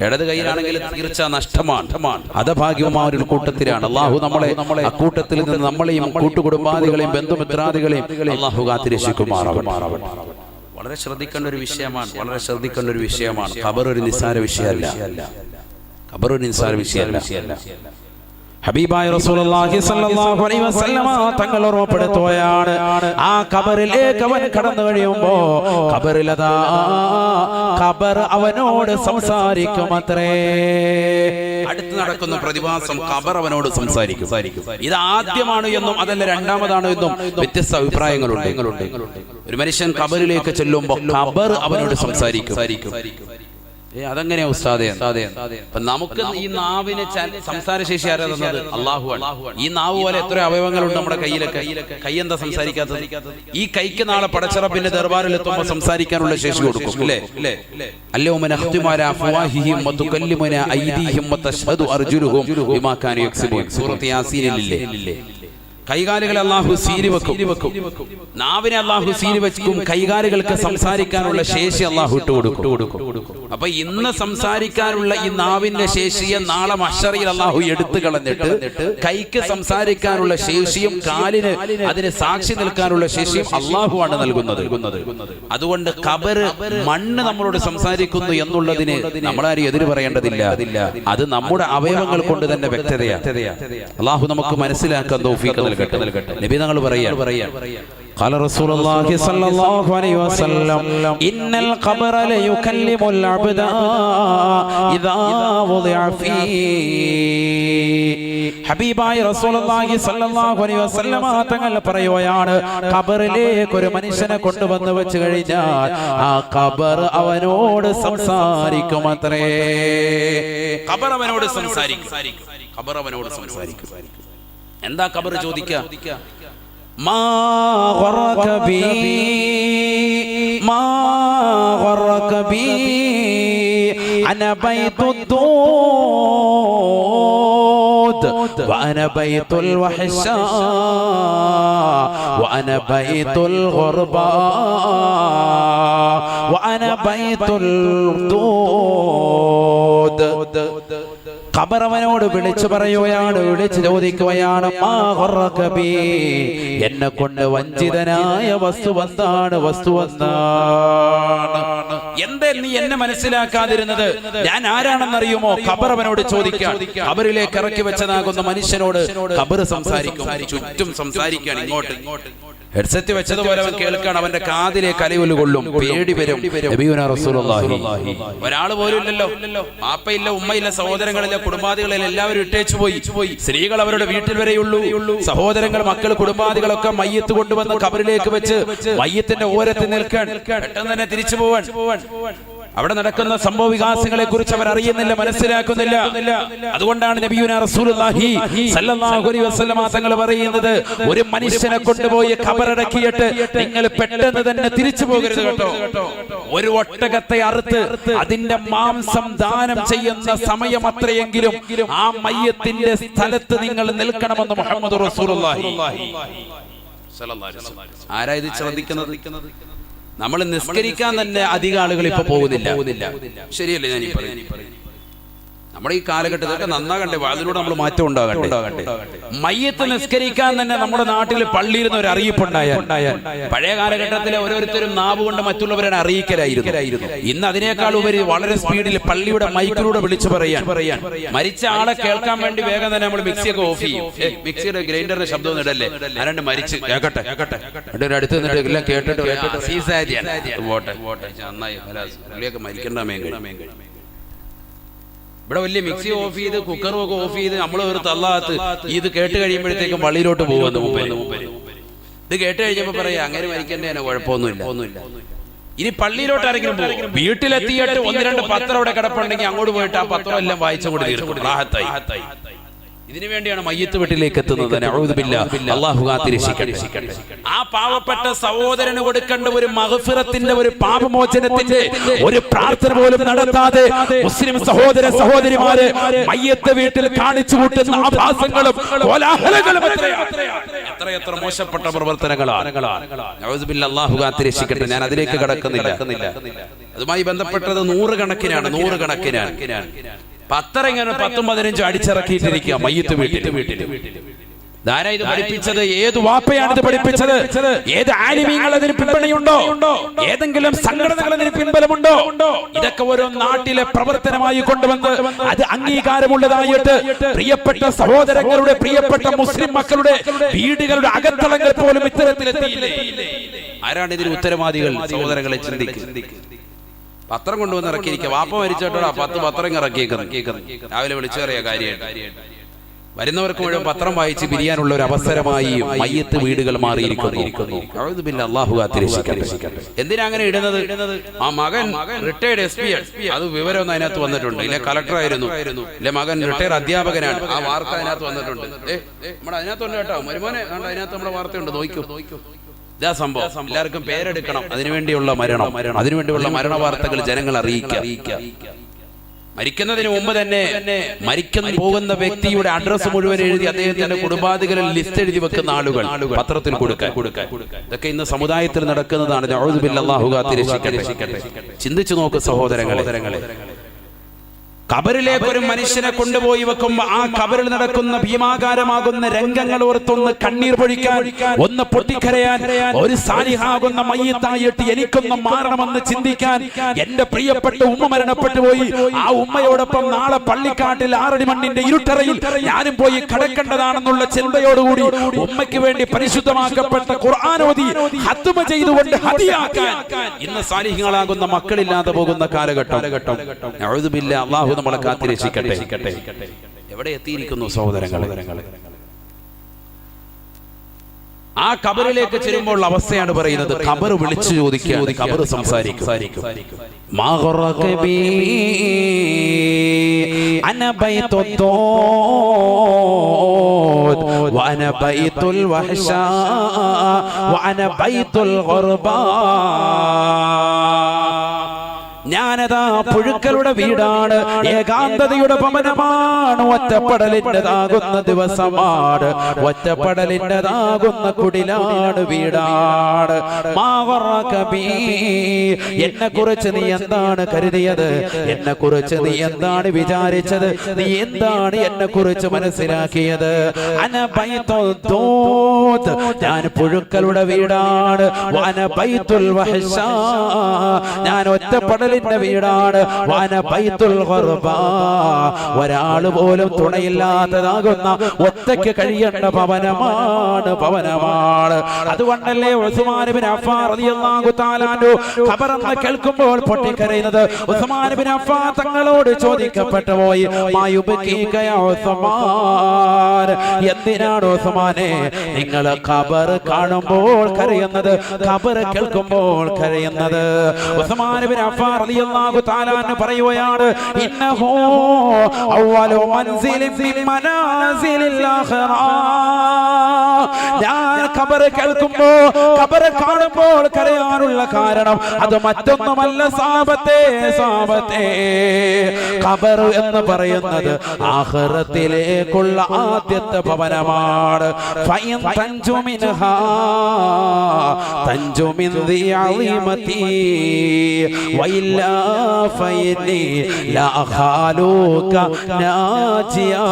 ഇടത് കയ്യിലാണെങ്കിൽ തീർച്ച നഷ്ടമാണ്, ഹതഭാഗ്യമായ കൂട്ടത്തിലാണ്. അള്ളാഹു നമ്മളെ അക്കൂട്ടത്തിൽ നിന്ന് നമ്മളെയും കൂട്ടുകുടുംബാദികളെയും ബന്ധുമിത്രാദികളെയും അള്ളാഹു കാത്തിരക്ഷിക്കുമാറാവട്ടെ. വളരെ ശ്രദ്ധിക്കേണ്ട ഒരു വിഷയമാണ്, വളരെ ശ്രദ്ധിക്കേണ്ട ഒരു വിഷയമാണ്. ഖബർ ഒരു നിസ്സാര വിഷയമല്ല, ഖബർ ഒരു നിസ്സാര വിഷയമല്ല. ഹബീബായ റസൂലുള്ളാഹി സ്വല്ലല്ലാഹു അലൈഹി വസല്ലമ തങ്ങൾ ഓർമ്മപ്പെടുത്തുകയാണ്, ആ ഖബറിലേക്ക് അവൻ കടന്നു കഴിയുമ്പോ ഖബറിലതാ ഖബർ അവനോട് സംസാരിക്കുമത്രേ. അടുത്ത് നടക്കുന്ന പ്രതിഭാസം ഖബർ അവനോട് സംസാരിക്കും. ഇത് ആദ്യമാണ് എന്നും അതല്ല രണ്ടാമതാണ് എന്നും വ്യത്യസ്ത അഭിപ്രായങ്ങളുണ്ട്. ഒരു മനുഷ്യൻ ഖബറിലേക്ക് ചെല്ലുമ്പോൾ ഖബർ അവനോട് സംസാരിക്കും. അതെങ്ങനെയാ ഉസ്താദേ? നമുക്ക് ഈ നാവിനെ സംസാരശേഷി ആരാ തന്നത്? അല്ലാഹുവാണ്. ഈ നാവ് പോലെ എത്ര അവയവങ്ങളുണ്ട് നമ്മുടെ കയ്യിലൊക്കെ. കൈ എന്താ സംസാരിക്കാത്തത്? ഈ കൈക്ക് നാളെ പടച്ചറബിന്റെ ദർബാറിൽ എത്തുമ്പോൾ സംസാരിക്കാനുള്ള ശേഷി കൊടുക്കും, അല്ലേ? അല്ലൗമ നഖ്തിമു അലാ അഫ്വാഹിഹിം വതുകല്ലിമുനാ അയ്ദീഹിം വതശ്ഹദു അർജുലുഹും ബിമാ കാനൂ യക്സിബൂൻ. സൂറത്ത് യാസീനിലില്ലേ? കൈകാലുകളെ അല്ലാഹു സീലി വെക്കും, നാവിനെ അല്ലാഹു സീലി വെക്കും, കൈകാലുകൾക്ക് സംസാരിക്കാനുള്ള ശേഷി അല്ലാഹു ഇട്ടുകൊടുക്കും. അപ്പൊ ഇന്ന് സംസാരിക്കാനുള്ള ഈ നാവിന്റെ ശേഷിയെ നാളെ മഹ്ശറിൽ അല്ലാഹു എടുത്തു കളഞ്ഞിട്ട് കൈക്ക് സംസാരിക്കാനുള്ള ശേഷിയും കാലിന് അതിന് സാക്ഷി നിൽക്കാനുള്ള ശേഷിയും അല്ലാഹുവാണ് നൽകുന്നത്. അതുകൊണ്ട് ഖബർ മണ്ണ് നമ്മളോട് സംസാരിക്കുന്നു എന്നുള്ളതിന് നമ്മളാരും എതിര് പറയേണ്ടതില്ല. അത് നമ്മുടെ അവയവങ്ങൾ കൊണ്ട് തന്നെ വ്യക്തതയാണ്. അല്ലാഹു നമുക്ക് മനസ്സിലാക്കാൻ തൗഫീഖ് നൽകട്ടെ. നബി തങ്ങൾ പറയാൻ قال رسول الله صلى الله عليه وسلم إن القبر ليكلم العبد إذا وضع فيه. ഹബീബായ റസൂലുള്ളാഹി സ്വല്ലല്ലാഹു അലൈഹി വസല്ലം തങ്ങൾ പറയുകയാണ്, ഖബറിലേക്ക് ഒരു മനുഷ്യനെ കൊണ്ടുവന്ന് വെച്ച് കഴിഞ്ഞാൽ ആ ഖബർ അവനോട് സംസാരിക്കുമത്രേ. ഖബർ അവനോട് സംസാരിക്കും. എന്താ ഖബർ ചോദിക്കുക? മാ ഗറക ബി അന ബൈതുദ്ദൂദ് വഅന ബൈതുൽ വഹ്ശാ വഅന ബൈതുൽ ഗുർബാ വഅന ബൈതുൽ ദൂദ്. ഖബർ അവനോട് വിളിച്ചു പറയുകയാണ്, വിളിച്ചു ചോദിക്കുകയാണ്, മാ ഗറക ബി, എന്നെ കൊണ്ട് വഞ്ചിതനായ വസ്തു എന്താണ്? എന്തേ നീ എന്നെ മനസ്സിലാക്കാതിരുന്നത്? ഞാൻ ആരാണെന്നറിയുമോ? ഖബർ അവനോട് ചോദിക്കാം. ഖബറിലേക്ക് ഇറക്കി വെച്ചതാകുന്ന മനുഷ്യനോട് ഖബർ സംസാരിക്കും. ചുറ്റും സംസാരിക്കുകയാണ്, ഇങ്ങോട്ട് ഹെഡ്സെറ്റ് വെച്ചതുപോലെ അവൻ കേൾക്കാൻ, അവന്റെ കാതിലേക്ക് അലയൊലി കൊള്ളും, പേടി വരും. നബിയുനാ റസൂലുള്ളാഹി ഒരാൾ പോലും ഇല്ലല്ലോ, പാപ്പയില്ല, ഉമ്മയില്ല, സഹോദരങ്ങളില്ല, കുടുംബാദികളില്ല, എല്ലാവരും ഇട്ടേച്ചു പോയി. സ്ത്രീകൾ അവരുടെ വീട്ടിൽ വരെയുള്ളൂ. സഹോദരങ്ങൾ, മക്കൾ, കുടുംബാദികളൊക്കെ മയ്യത്ത് കൊണ്ടുവന്ന് ഖബറിലേക്ക് വെച്ച് മയ്യത്തിന്റെ ഓരത്ത് നിൽക്കാൻ, പെട്ടെന്ന് തന്നെ തിരിച്ചു പോവാൻ. അവിടെ നടക്കുന്ന സംഭവ വികാസങ്ങളെ കുറിച്ച് അവർ അറിയുന്നില്ല, മനസ്സിലാക്കുന്നില്ല. അതുകൊണ്ടാണ് നബിയുനാ റസൂലുള്ളാഹി സ്വല്ലല്ലാഹു അലൈഹി വസല്ലം തങ്ങൾ പറയുന്നത്, ഒരു മനുഷ്യനെ കൊണ്ടുപോയി ഖബറടക്കിയിട്ട് നിങ്ങൾ പെട്ടെന്ന് തന്നെ തിരിച്ചു പോകരുത് കേട്ടോ. ഒരു ഒട്ടകത്തെ അറുത്ത് അതിന്റെ മാംസം ദാനം ചെയ്യുന്ന സമയം അത്രയെങ്കിലും ആ മയ്യത്തിന്റെ സ്ഥലത്ത് നിങ്ങൾ നിൽക്കണമെന്ന് മുഹമ്മദ് റസൂലുള്ളാഹി സ്വല്ലല്ലാഹു അലൈഹി വസല്ലം. ആരാ ഇത് ശ്രദ്ധിക്കുന്നത്? നമ്മൾ നിസ്കരിക്കാൻ തന്നെ അധിക ആളുകൾ ഇപ്പൊ പോകുന്നില്ല. ശരിയല്ലേ ഞാൻ ഈ പറയുന്നത്? നമ്മുടെ ഈ കാലഘട്ടത്തിലൊക്കെ നന്നാകണ്ടേ, അതിലൂടെ നമ്മൾ മാറ്റം ഉണ്ടാകട്ടെ. മയ്യത്ത് നിസ്കരിക്കാൻ തന്നെ നമ്മുടെ നാട്ടിൽ പള്ളിയിൽ നിന്ന് ഒരു അറിയിപ്പുണ്ടായ. പഴയ കാലഘട്ടത്തിലെ ഓരോരുത്തരും നാവ് കൊണ്ട് മറ്റുള്ളവരെ അറിയിക്കലായിരുന്നു. ഇന്ന് അതിനേക്കാൾ ഉപരി വളരെ സ്പീഡിൽ പള്ളിയുടെ മൈക്കിലൂടെ വിളിച്ചു പറയാൻ, മരിച്ച ആളെ കേൾക്കാൻ വേണ്ടി വേഗം തന്നെ നമ്മൾ മിക്സിയൊക്കെ ഓഫ് ചെയ്യും. മിക്സിയുടെ ഗ്രൈൻഡറിന്റെ ശബ്ദം ഒന്നും ഇടല്ലേ, ആരാണ്ട് മരിച്ച് കേക്കട്ടെ അടുത്ത് നിന്നിട്ട് എല്ലാം കേട്ടിട്ട് പോട്ടെ നന്നായി പുള്ളിയൊക്കെ മരിക്കണ്ടമേ. ഇവിടെ വലിയ മിക്സി ഓഫ് ചെയ്ത് കുക്കറും ഒക്കെ ഓഫ് ചെയ്ത് നമ്മൾ ഒരു തള്ളാത്ത് ഇത് കേട്ട് കഴിയുമ്പോഴത്തേക്കും പള്ളിയിലോട്ട് പോകുന്നു. ഇത് കേട്ട് കഴിഞ്ഞപ്പോ പറയാ അങ്ങനെ മരിക്കേണ്ടതിന് കുഴപ്പമൊന്നുമില്ല. ഇനി പള്ളിയിലോട്ട് ആരെങ്കിലും പോകും, വീട്ടിലെത്തിയിട്ട് 1-2 പത്രം അവിടെ കിടപ്പുണ്ടെങ്കിൽ അങ്ങോട്ട് പോയിട്ട് ആ പത്രം എല്ലാം വായിച്ചുകൊണ്ട് തീർക്കും. റാഹത്തായി. ഇതിനു വേണ്ടിയാണ് മയ്യത്ത് വീട്ടിലേക്ക് എത്തുന്നത്. അല്ലാഹു കാത്തിരക്ഷിക്കട്ടെ. ആ പാവപ്പെട്ട സഹോദരന് കൊടുക്കേണ്ട ഒരു മഗ്ഫിറത്തിന്റെ, ഒരു പാപമോചനത്തിന്റെ ഒരു പ്രാർത്ഥന പോലും നടത്താതെ മുസ്ലിം സഹോദര സഹോദരിമാരെ മയ്യത്ത് വീട്ടിൽ കാണിച്ചു കൂട്ടുന്ന ആഭാസങ്ങളും കോലാഹലങ്ങളും എത്രയെത്ര മോശപ്പെട്ട പ്രവർത്തനങ്ങളാണ്. അല്ലാഹു കാത്തിരക്ഷിക്കട്ടെ. ഞാൻ അതിലേക്ക് കടക്കുന്നില്ല. അതുമായി ബന്ധപ്പെട്ടത് നൂറുകണക്കിനാണ്. പത്തരം ഇങ്ങനെ 10-15 അടിച്ചിറക്കിയിട്ടിരിക്കുക മയ്യത്ത് വീട്ടിൽ. ധാരാ ഇത് പഠിപ്പിച്ചത്? ഏത് വാപ്പയാണ് ഇത് പഠിപ്പിച്ചത്? ഏത് ആലിമീങ്ങൾ അതിന് പിന്തുണയുണ്ടോ? ഏതെങ്കിലും സംഘടനകൾ അതിന് പിൻബലമുണ്ടോ? ഇതൊക്കെ ഓരോ നാട്ടിലെ പ്രവർത്തനമായി കൊണ്ടുവന്ന് അത് അംഗീകാരമുള്ളതായിട്ട് പ്രിയപ്പെട്ട സഹോദരങ്ങളുടെ, പ്രിയപ്പെട്ട മുസ്ലിം മക്കളുടെ വീടുകളുടെ അകത്തളങ്ങൾ പോലും ഇത്തരത്തിലെത്തിയില്ലേ? ആരാണ് ഇതിന് ഉത്തരവാദികൾ? സഹോദരങ്ങളെ ചിന്തിക്കും. പത്രം കൊണ്ടുവന്ന് ഇറക്കിയിരിക്കുക. വാപ്പ മരിച്ചോട്ടാ 10 പത്രം ഇറക്കിയേക്കുന്നു. രാവിലെ വിളിച്ചറിയ കാര്യമായിട്ട് വരുന്നവർക്ക് മുഴുവൻ പത്രം വായിച്ച് പിരിയാനുള്ള ഒരു അവസരമായി മയ്യത്ത് വീടുകൾ മാറിയിരിക്കുന്നു. അല്ലാഹു കാത്തിരക്ഷിക്കട്ടെ. എന്തിനാ അങ്ങനെ ഇടുന്നത്? ആ മകൻ റിട്ടയർഡ് SP, അത് വിവരമൊന്നും അതിനകത്ത് വന്നിട്ടുണ്ട്. ഇല്ല കളക്ടർ ആയിരുന്നു, ഇല്ല മകൻ റിട്ടയർഡ് അധ്യാപകനാണ്, ആ വാർത്ത അതിനകത്ത് വന്നിട്ടുണ്ട്. നമ്മുടെ അതിനകത്തുണ്ട് കേട്ടോ, മരുമോനെ അതിനകത്ത് നമ്മുടെ വാർത്തയുണ്ട്, നോക്കൂ. ഇതാ സംഭവം. എല്ലാവർക്കും പേരെടുക്കണം. അതിനുവേണ്ടിയുള്ള അതിനുവേണ്ടിയുള്ള മരണ വാർത്തകൾ ജനങ്ങൾ അറിയിക്കുക. മരിക്കുന്നതിന് മുമ്പ് തന്നെ മരിക്കാൻ പോകുന്ന വ്യക്തിയുടെ അഡ്രസ് മുഴുവൻ എഴുതി അദ്ദേഹത്തിന്റെ കുടുംബാദികളിൽ ലിസ്റ്റ് എഴുതി വെക്കുന്ന ആളുകൾ പത്രത്തിൽ കൊടുക്കാൻ. ഇതൊക്കെ ഇന്ന് സമുദായത്തിൽ നടക്കുന്നതാണ്. അഊദു ബില്ലാഹി, അല്ലാഹു കാത്തിരക്ഷിക്കട്ടെ. ചിന്തിച്ചു നോക്ക് സഹോദരങ്ങളെ. ഖബറിലേക്ക് ഒരു മനുഷ്യനെ കൊണ്ടുപോയി വെക്കുമ്പോൾ ആ ഖബറിൽ നടക്കുന്ന ഭീമാകാരമാകുന്ന രംഗങ്ങൾ ഓർത്തൊന്ന് കണ്ണീർ പൊഴിക്കാൻ, ഒന്ന് പൊട്ടിക്കരയാൻ, ഒരു സാലിഹാകുന്ന മയ്യിത്തായിട്ട് എനിക്കൊന്ന് മാറണമെന്ന് ചിന്തിക്കാൻ. എന്റെ പ്രിയപ്പെട്ട ഉമ്മ മരണപ്പെട്ടു പോയി, ആ ഉമ്മയോടൊപ്പം നാളെ പള്ളിക്കാട്ടിൽ 6 മണ്ണിന്റെ ഇരുട്ടറയിൽ ഞാനും പോയി കിടക്കേണ്ടതാണെന്നുള്ള ചിന്തയോടുകൂടി ഉമ്മയ്ക്ക് വേണ്ടി പരിശുദ്ധമാക്കപ്പെട്ട ഖുർആൻ ഓതി ഖത്മ ചെയ്തുകൊണ്ട് ഹദിയാക്കാൻ ഇന്ന് സാലിഹ്യങ്ങളാകുന്ന മക്കളില്ലാതെ പോകുന്ന കാലഘട്ടം. അഊദു ബില്ലാഹി, അല്ലാഹു നമ്മളെ കാത്തിരക്ഷിക്കട്ടെ. എവിടെ എത്തിയിരിക്കുന്നു സഹോദരങ്ങളെ? ആ ഖബറിലേക്ക് ചെല്ലുമ്പോൾ അവസ്ഥയാണ് പറയുന്നത്. ഖബർ വിളിച്ചു ചോദിക്കുക, ഖബർ സംസാരിക്കും. അന ബൈത്തുൽ വഅന ബൈത്തുൽ വഹ്ശാ വഅന ബൈത്തുൽ ഗുർബാ. ഞാനതാ പുഴുക്കളുടെ വീടാണ്, ഏകാന്തതയുടെ ഭവനമാണ്, ഒറ്റപ്പെടലിൻ്റെതാകുന്ന ദിവസമാണ്, ഒറ്റപ്പെടലിൻ്റെതാകുന്ന കുടിലാണ്, വീടാണ്. എന്നെ കുറിച്ച് നീ എന്താണ് കരുതിയത്? എന്നെ കുറിച്ച് നീ എന്താണ് വിചാരിച്ചത്? നീ എന്താണ് എന്നെ കുറിച്ച് മനസ്സിലാക്കിയത്? അന ബൈത്തുൽ ദൂത്, ഞാൻ പുഴുക്കളുടെ വീടാണ്. വഅന ബൈത്തുൽ വഹ്ശാ, ഞാൻ ഒറ്റപ്പെടലിന്റെ വീടാണ്. വഅന ബൈത്തുൽ ഗുർബാ, ഒരാൾ പോലും തുണയില്ലാത്തതാകുന്ന ഒറ്റയ്ക്ക് കഴിയേണ്ട ഭവനമാണ്. അതുകൊണ്ടല്ലേ ഉസ്മാൻ ഇബ്നു അഫ്ഫാൻ റളിയല്ലാഹു തആല അൻഹു ഖബറെന്ന് കേൾക്കുമ്പോൾ പൊട്ടിക്കരയുന്നത്? ഉസ്മാൻ ഇബ്നു അഫ്ഫാൻ തങ്ങളോട് ചോദിക്കപ്പെട്ടു പോയി, മായുബകീക യാ ഉസ്മാൻ, എന്തിനാണ് ഉസ്മാനെ നിങ്ങൾ ഖബർ കാണുമ്പോൾ കരയുന്നത്, ഖബർ കേൾക്കുമ്പോൾ കരയുന്നത്? ഉസ്മാൻ ഇബ്നു അഫ്ഫാൻ റളിയല്ലാഹു തആല അൻഹു പറയുകയാണ്, ഇന്നഹു അവ്വലു മൻസിലിൻ ഫിൽ മനാസിലിൽ ആഖിറ. ഞാൻ ഖബർ കേൾക്കുമ്പോൾ, ഖബർ കാണുമ്പോൾ കരയാനുള്ള കാരണം അത് മറ്റൊന്നുമല്ല സാബത്തെ. ഖബർ എന്ന് പറയുന്നത് ആഖിറത്തിലേക്കുള്ള ആദ്യത്തെ ഭവനമാണ്. ഫൈൻ തൻജു മിൻഹാ തൻജു മിൻ ദി അളീമതി വഇല്ലാ ഫൈനി ലാ ഖാലൂക നാജിയാ.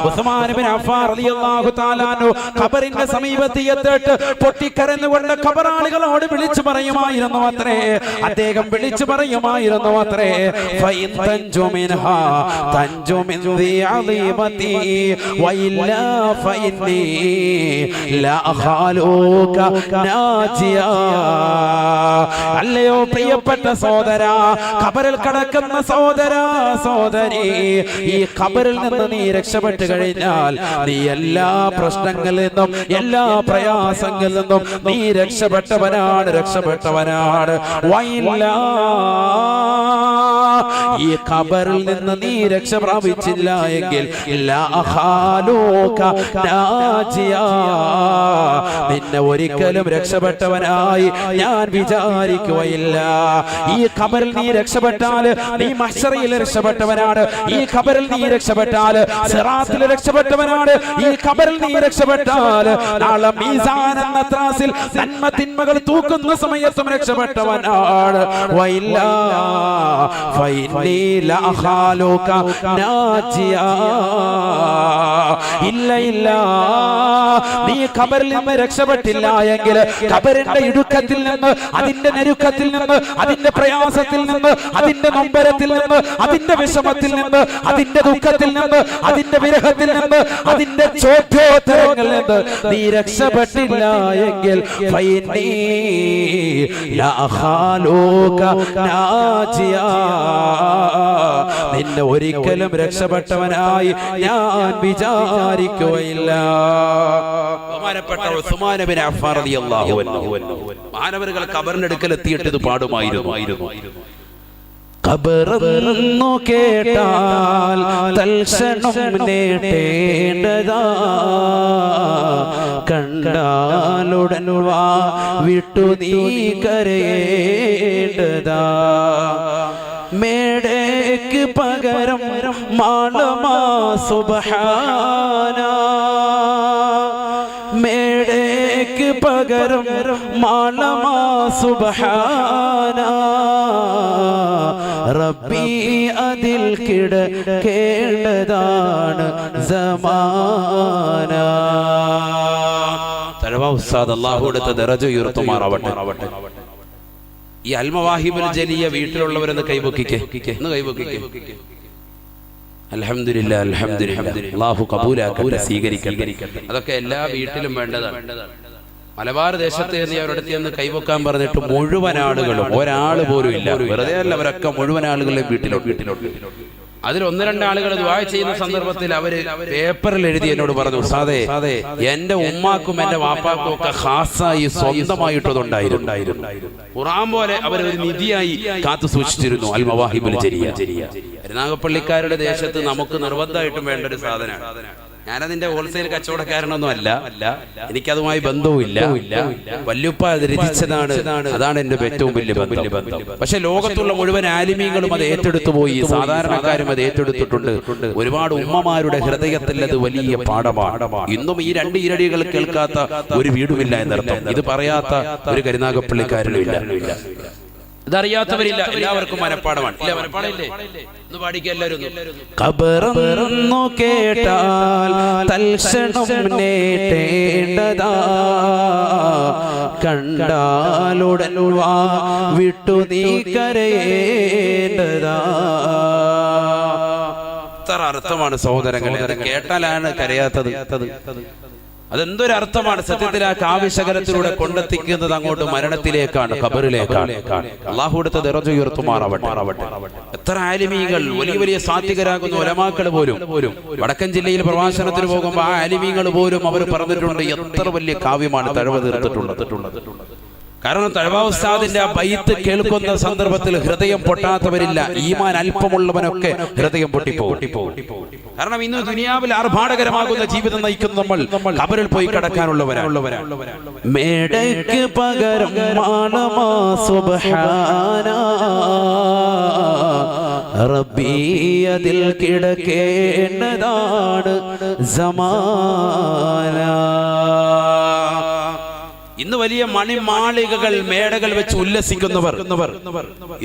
ഉസ്മാൻ ഇബ്നു അഫ്ഫാൻ റളിയല്ലാഹു തആല അൻഹു ഖബറിന്റെ സമീപത്ത് എത്തിയിട്ട് പൊട്ടിക്കരഞ്ഞുകൊണ്ട് ഖബറാളികളോട് വിളിച്ചു പറയുമായിരുന്നു അത്രേ. അദ്ദേഹം വിളിച്ചു പറയുമായിരുന്നു അത്രേ, ഫൈൻ തൻജു മിൻഹാ തൻജു മിൻ ദി അളീമതി വഇല്ലാ ഫൈനി ലാ ഖാലൂക നാജിയാ. അല്ലയോ പ്രിയപ്പെട്ട സഹോദര, ഖബറിൽ കിടക്കുന്ന സഹോദരി, ഈ ഖബറിൽ നിന്ന് നീ രക്ഷപ്പെട്ടു കഴിഞ്ഞാൽ നീ എല്ലാ പ്രശ്നങ്ങളിൽ നിന്നും, എല്ലാ പ്രയാസങ്ങളിൽ നിന്നും നീ രക്ഷപ്പെട്ടവനാണ്. വൈലാ, ഈ ഖബറിൽ നിന്ന് നീ രക്ഷ പ്രാപിച്ചില്ല എങ്കിൽ നിന്നെ ഒരിക്കലും രക്ഷപ്പെട്ടവനായി ഞാൻ വിചാരിക്കുക വിജാരിക്കുകയില്ല. ഈ ഖബറിൽ നീ രക്ഷപ്പെട്ടാൽ നീ മഹ്ശറിൽ രക്ഷപ്പെട്ടവനാണ്. ഈ ഖബറിൽ നീ രക്ഷപ്പെട്ടാൽ സിറാത്തിൽ രക്ഷപ്പെട്ടവനാണ്. ഈ ഖബറിൽ നീ രക്ഷപ്പെട്ടാൽ നാളെ മീസാൻ എന്ന ത്രാസിൽ നന്മ തിന്മകൾ തൂക്കുന്ന സമയത്തും രക്ഷപ്പെട്ടവനാണ്. വഇല്ല ഫഇന്നി ലഅഖാലുക നാജിയാ. ഇല്ല ഇല്ല, നീ ഖബറിൽ നിന്ന് രക്ഷപ്പെട്ടില്ല എങ്കിൽ ഖബറിന്റെ ഇടുക്കത്തിൽ നിന്ന്, അതിന്റെ ഞെരുക്കത്തിൽ നിന്ന്, അതിന്റെ പ്രയാസത്തിൽ നിന്ന്, അതിന്റെ നൊമ്പരത്തിൽ നിന്ന്, അതിന്റെ വിഷമത്തിൽ നിന്ന്, അതിന്റെ ദുഃഖത്തിൽ നിന്ന്, അതിന്റെ വിരഹത്തിൽ നിന്ന്, അതിന്റെ ചോദ്യോത്തരങ്ങളിൽ നിന്ന് നീ രക്ഷപ്പെട്ടില്ല എങ്കിൽ ഫഇന്നി ലഅഖാലുക നാജിയാ. നിന്നെ ഒരിക്കലും രക്ഷപ്പെട്ടവനായി ഞാൻ വിചാരിക്കുകയില്ല. ബഹുമാനപ്പെട്ട ഉസ്മാൻ ഇബ്നു അഫ്ഫാൻ റളിയല്ലാഹു അൻഹു മാനവരുകൾ ഖബറിനടുക്കൽ എത്തിയിട്ട് ഇത് പാടുമായിരുന്നു. ഖബറെന്നു കേട്ടാൽ തൽക്ഷണം നേടേണ്ടതാ, കണ്ടാലുടൻ വാ വിട്ടു നീ കരയേണ്ടതാ. മേടയ്ക്ക് പകരം മാളമാ സുബ്ഹാന, മേടയ്ക്ക് പകരം മാളമാ സുബ്ഹാന. റബ്ബി അതിൽ കിടക്കേണ്ടതാണ് സമാന. തഴവ ഉസ്താദ് അല്ലാഹു അടുത്ത ദറജ ഉയർത്തുമാറാവട്ടെ. ഈ അൽമവാഹിബുൽ ജലിയ വീട്ടിലുള്ളവരെന്ന് കൈവക്കിക്കേ, ഒന്ന് കൈവക്കിക്കേ. അൽഹംദുലില്ലാ അൽഹംദുലില്ലാ, അല്ലാഹു ഖബൂലാക്കട്ടെ, സ്വീകരിക്കട്ടെ. അതൊക്കെ എല്ലാ വീട്ടിലും വേണ്ടതാണ്. മലബാർ ദേശത്ത് നിന്ന് അവരുടെ നിന്ന് കൈവക്കാൻ പറഞ്ഞിട്ട് മുഴുവൻ ആളുകളും, ഒരാൾ പോലും ഇല്ല, വെറുതെ അല്ല, അവരൊക്കെ മുഴുവൻ ആളുകളെ വീട്ടിലോട്ട്. അതിൽ ഒന്ന് രണ്ട് ആളുകൾ ദുആ ചെയ്യുന്ന സന്ദർഭത്തിൽ അവര് പേപ്പറിൽ എഴുതി എന്നോട് പറഞ്ഞു, ഉസ്താദേ എന്റെ ഉമ്മാക്കും എന്റെ വാപ്പാക്കും ഒക്കെ ഖാസായി സ്വന്തമായിട്ടതുണ്ടായിരുന്നു. ഖുർആൻ പോലെ അവരൊരു നിധിയായി കാത്തു സൂക്ഷിച്ചിരുന്നു അൽ മവാഹിബുൽ ജലിയ. കരുനാഗപ്പള്ളിക്കാരുടെ ദേശത്ത് നമുക്ക് നിർബന്ധമായിട്ടും വേണ്ട ഒരു സാധനമാണ്. ഞാനതിന്റെ ഹോൾസെയിൽ കച്ചവടക്കാരനൊന്നും അല്ല, എനിക്കതുമായി ബന്ധവുമില്ല. വല്യുപ്പ അത് രചിച്ചതാണ്, അതാണ് എന്റെ ഏറ്റവും വലിയ ബന്ധം. പക്ഷെ ലോകത്തുള്ള മുഴുവൻ ആലിമീങ്ങളും അത് ഏറ്റെടുത്തു പോയി, സാധാരണക്കാരും അത് ഏറ്റെടുത്തിട്ടുണ്ട്. ഒരുപാട് ഉമ്മമാരുടെ ഹൃദയത്തിൽ അത് വലിയ പാഠമാണ്. ഇന്നും ഈ രണ്ട് ഈരടികൾ കേൾക്കാത്ത ഒരു വീടുമില്ല എന്നർത്ഥം. ഇത് പറയാത്ത ഒരു കരുനാഗപ്പള്ളിക്കാരനുമില്ല. ഇതറിയാത്തവരില്ല, എല്ലാവർക്കും മനപ്പാടമാണ്. ഇല്ല, മനപ്പാടമില്ലേ? ഒന്ന് പാടിക്കുക എല്ലാവരും. ഖബറെന്നു കേട്ടാൽ തൽക്ഷണം നേടേണ്ടതാ, കണ്ടാലുടൻ വാ വിട്ടു നീ കരയേണ്ടതാ. ഇത്ര അർത്ഥമാണ് സഹോദരങ്ങളെ. അത് കേട്ടാലാണ് കരയാത്തത്. അതെന്തൊരർത്ഥമാണ് സത്യത്തിൽ. ആ കാവ്യശകലത്തിലൂടെ കൊണ്ടെത്തിക്കുന്നത് അങ്ങോട്ട് മരണത്തിലേക്കാണ്, ഖബറിലേക്കാണ്. അല്ലാഹു അടുത്ത ദറജ ഉയർത്തുമാറാവട്ടെ. എത്ര ആലിമീങ്ങൾ, വലിയ വലിയ സാത്വികരാകുന്ന ഉലമാക്കൾ പോലും വടക്കൻ ജില്ലയിൽ പ്രഭാഷണത്തിന് പോകുമ്പോൾ ആ ആലിമീങ്ങൾ പോലും അവർ പറഞ്ഞിട്ടുണ്ട് എത്ര വലിയ കാവ്യമാണ് തഴവ തീർത്തിട്ടുള്ളത്. കാരണം തഴവ ഉസ്താദിന്റെ ആ ബൈത്ത് കേൾക്കുന്ന സന്ദർഭത്തിൽ ഹൃദയം പൊട്ടാത്തവരില്ല. ഈമാൻ അല്പമുള്ളവനൊക്കെ ഹൃദയം പൊട്ടിപ്പോകും. കാരണം ഇന്ന് ദുനിയാവിൽ ആർഭാടകരമാകുന്ന ജീവിതം നയിക്കുന്ന നമ്മൾ ഖബറിൽ പോയി കിടക്കാനുള്ളവരാണ്. മേടയ്ക്ക് പകരം മാളമാ സുബ്ഹാന, റബ്ബി അതിൽ കിടക്കേണ്ടതാണ് സമാന. ഇന്ന് വലിയ മണിമാളികകൾ, മേടകൾ വെച്ച് ഉല്ലസിക്കുന്നവർ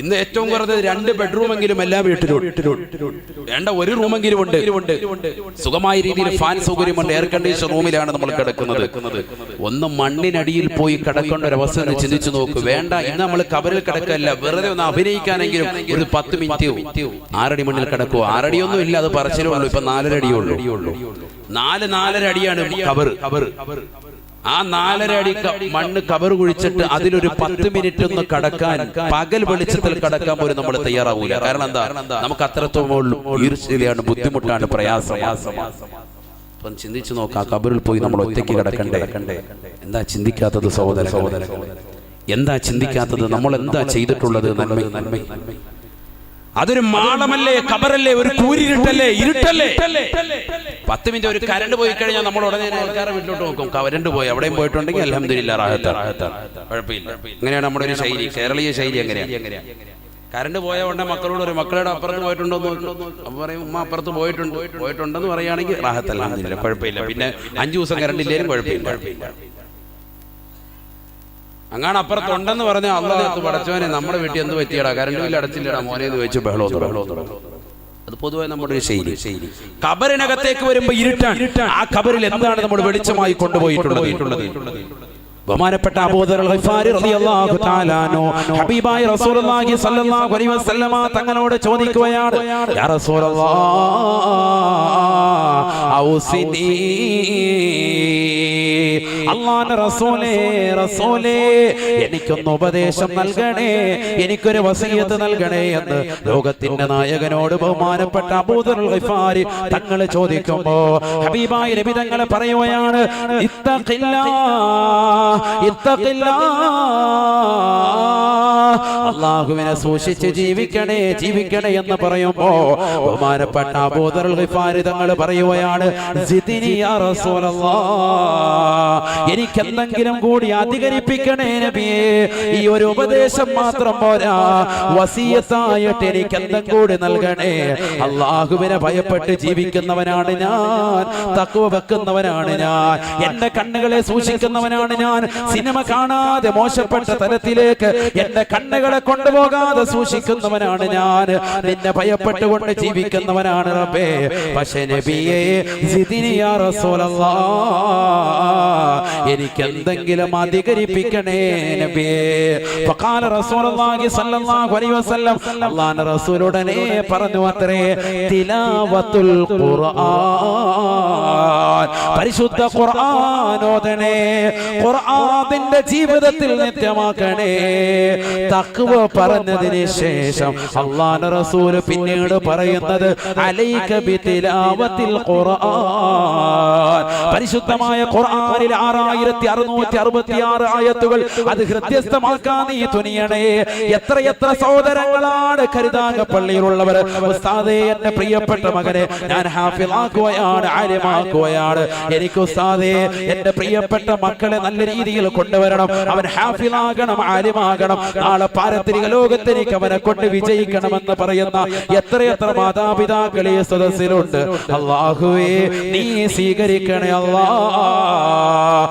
ഇന്ന് ഏറ്റവും കുറഞ്ഞത് 2 ബെഡ്റൂമെങ്കിലും എല്ലാ വീട്ടിലും വേണ്ട, 1 റൂമെങ്കിലും ഉണ്ട്. സുഖമായ രീതിയിൽ ഫാൻ സൗകര്യമുണ്ട്, എയർ കണ്ടീഷൻ റൂമിലാണ് നമ്മൾ കിടക്കുന്നത്. ഒന്ന് മണ്ണിനടിയിൽ പോയി കിടക്കേണ്ട ഒരു അവസ്ഥ ചിന്തിച്ചു നോക്ക്. വേണ്ട, ഇന്ന് നമ്മൾ ഖബറിൽ കിടക്കല്ല, വെറുതെ ഒന്ന് അഭിനയിക്കാനെങ്കിലും ഒരു 10 മിനിറ്റ് 6 അടി മണ്ണിൽ കിടക്കുവോ? 6 അടിയൊന്നും ഇല്ല, അത് പറച്ചിലേ ഉള്ളൂ. ഇപ്പൊ 4 അടിയുള്ളൂ. 4 അടിയാണ് ഖബർ. ആ 4.5 അടി മണ്ണ് കബർ കുഴിച്ചിട്ട് അതിലൊരു 10 മിനിറ്റ് ഒന്ന് കടക്കാൻ, പകൽ വെളിച്ചത്തിൽ കടക്കാൻ പോലും നമ്മൾ തയ്യാറാവൂല. കാരണം എന്താ? നമുക്ക് അത്രത്തോളം ഈർഷ്യതയാണ്, ബുദ്ധിമുട്ടാണ്, പ്രയാസമാണ്. ചിന്തിച്ചു നോക്കാം, കബറിൽ പോയി നമ്മൾ ഒറ്റയ്ക്ക് കിടക്കണ്ടേ? എന്താ ചിന്തിക്കാത്തത് സഹോദരൻ? എന്താ ചിന്തിക്കാത്തത്? നമ്മൾ എന്താ ചെയ്തിട്ടുള്ളത്? നന്മ അതൊരു മാളമല്ലേ, ഖബറല്ലേ, ഒരു കൂരിരുട്ടല്ലേ, ഇരുട്ടല്ലേ. 10 മിനിറ്റ് ഒരു കരണ്ട് പോയി കഴിഞ്ഞാൽ നമ്മൾ ഉടനെ ആൾക്കാരെ വീട്ടിലോട്ട് നോക്കും. കരണ്ട് പോയി, അവിടെയും പോയിട്ടുണ്ടെങ്കിൽ അൽഹംദുലില്ലാഹ് റാഹത്താണ്, കുഴപ്പമില്ല. ഇങ്ങനെയാണ് നമ്മുടെ ഒരു ശൈലി, കേരളീയ ശൈലി. എങ്ങനെയാ കരണ്ട് പോയ ഉടനെ മക്കളോട് ഒരു മക്കളുടെ അപ്പുറത്ത് പോയിട്ടുണ്ടോ എന്ന് നോക്കും. അപ്പൊ പറയും ഉമ്മ അപ്പുറത്ത് പോയിട്ടുണ്ടെന്ന് പറയുകയാണെങ്കിൽ റാഹത്ത്, അൽഹംദുലില്ലാഹ്, കുഴപ്പമില്ല. പിന്നെ 5 ദിവസം കരണ്ട് ഇല്ലേലും കുഴപ്പമില്ല. അങ്ങനെ അപ്പുറത്തുണ്ടെന്ന് പറഞ്ഞാൽ അള്ളാഹു പടച്ചവനെ നമ്മുടെ വീട്ടിൽ എന്ത് പറ്റിയടാ, കരണ്ട് ബില്ല് അടച്ചില്ലടാ മോനെ എന്ന് ചോദിച്ചു ബഹളോ. അത് പൊതുവെ നമ്മുടെ ഒരു ശൈലി. ഖബറിനകത്തേക്ക് വരുമ്പോ ഇരുട്ടാണ്. ആ ഖബറിൽ എന്താണ് നമ്മൾ വെളിച്ചമായി കൊണ്ടുപോയിട്ടുള്ളത്? ബഹുമാനപ്പെട്ട അബൂ ദർ അൽ ഗിഫാരി റളിയല്ലാഹു തആല അൻഹു ഹബീബായ റസൂലുള്ളാഹി സ്വല്ലല്ലാഹു അലൈഹി വസല്ലമ തങ്ങളോട് ചോദിക്കുകയാണ്, യാ റസൂലല്ലാഹ് ഔസിനി, അല്ലാഹുവിന്റെ റസൂലേ എനിക്കൊന്ന് ഉപദേശം നൽകണേ, എനിക്കൊരു വസിയത്ത് നൽകണേ എന്ന് ലോകത്തിന്റെ നായകനോട് ബഹുമാനപ്പെട്ട അബൂ ദർ അൽ ഗിഫാരി തങ്ങൾ ചോദിക്കുമ്പോൾ ഹബീബായ നബി തങ്ങൾ പറയുകയാണ്, അല്ലാഹുവിനെ സൂക്ഷിച്ച് ജീവിക്കണേ എന്ന് പറയുമ്പോ ബഹുമാനപ്പെട്ട അബൂ ദർ അൽ ഗിഫാരി തങ്ങൾ പറയുകയാണ്, സിദ്നി യാ റസൂലല്ലാഹ്, എനിക്ക് എന്തെങ്കിലും കൂടി അധികരിപ്പിക്കണേ നബിയേ, ഈ ഒരു ഉപദേശം മാത്രം പോരാ, വസിയത്തായിട്ട് എനിക്ക് എന്തെങ്കിലും കൂടി നൽകണേ. അല്ലാഹുവിനെ ഭയപ്പെട്ട് ജീവിക്കുന്നവനാണ് ഞാൻ, തഖ്വ വെക്കുന്നവനാണ് ഞാൻ, എന്റെ കണ്ണുകളെ സൂക്ഷിക്കുന്നവനാണ് ഞാൻ, സിനിമ കാണാതെ മോശപ്പെട്ട തലത്തിലേക്ക് എന്റെ കണ്ണുകളെ കൊണ്ടുപോകാതെ സൂക്ഷിക്കുന്നവനാണ് ഞാൻ, നിന്നെ ഭയപ്പെട്ടുകൊണ്ട് ജീവിക്കുന്നവനാണ് റബ്ബേ. പക്ഷേ നബിയേ സിദ്നി യാ റസൂലല്ലാഹ്, എനിക്ക് എന്തെങ്കിലും അധികരിപ്പിക്കണേ നബിയേ. ഫഖാല റസൂലുള്ളാഹി സ്വല്ലല്ലാഹു അലൈഹി വസല്ലം, അല്ലാഹുവിന്റെ റസൂൽ ഉടനെ പറഞ്ഞു അത്രേ, തിലാവത്തുൽ ഖുർആൻ, പരിശുദ്ധ ഖുർആൻ ഓതണേ, ഖുർആനിന്റെ ജീവിതത്തിൽ നിത്യമാക്കണേ. തഖ്വ പറഞ്ഞതിന് ശേഷം അല്ലാഹുവിന്റെ റസൂൽ പിന്നീട് പറയുന്നത്, അലൈക ബിതിലാവത്തിൽ ഖുർആൻ, പരിശുദ്ധമായ ഖുർആനിൽ 6666 ആയത്തുകൾ അത് ഹൃദയസ്ഥമാക്കാൻ നീ തുനിയണേ. എത്ര സഹോദരങ്ങളാണ് കരുതാകപ്പള്ളിയിലുള്ളവർ, ഉസ്താദേ എന്റെ പ്രിയപ്പെട്ട മകനെ ഞാൻ ഹാഫിളാക്കുകയാണ്, ആലിമാക്കുകയാണ്, എനിക്ക് ഉസ്താദേ എന്റെ പ്രിയപ്പെട്ട മക്കളെ നല്ല രീതിയിൽ കൊണ്ടുവരണം, അവൻ ഹാഫിളാകണം, ആലിമാകണം, നാളെ പാരത്രിക ലോകത്ത് എനിക്ക് അവനെ കൊണ്ട് വിജയിക്കണമെന്ന് പറയുന്ന എത്ര മാതാപിതാക്കൾ ഈ സദസ്സിലുണ്ട്. അല്ലാഹുവേ നീ സ്വീകരിക്കണേ അല്ലാഹ്.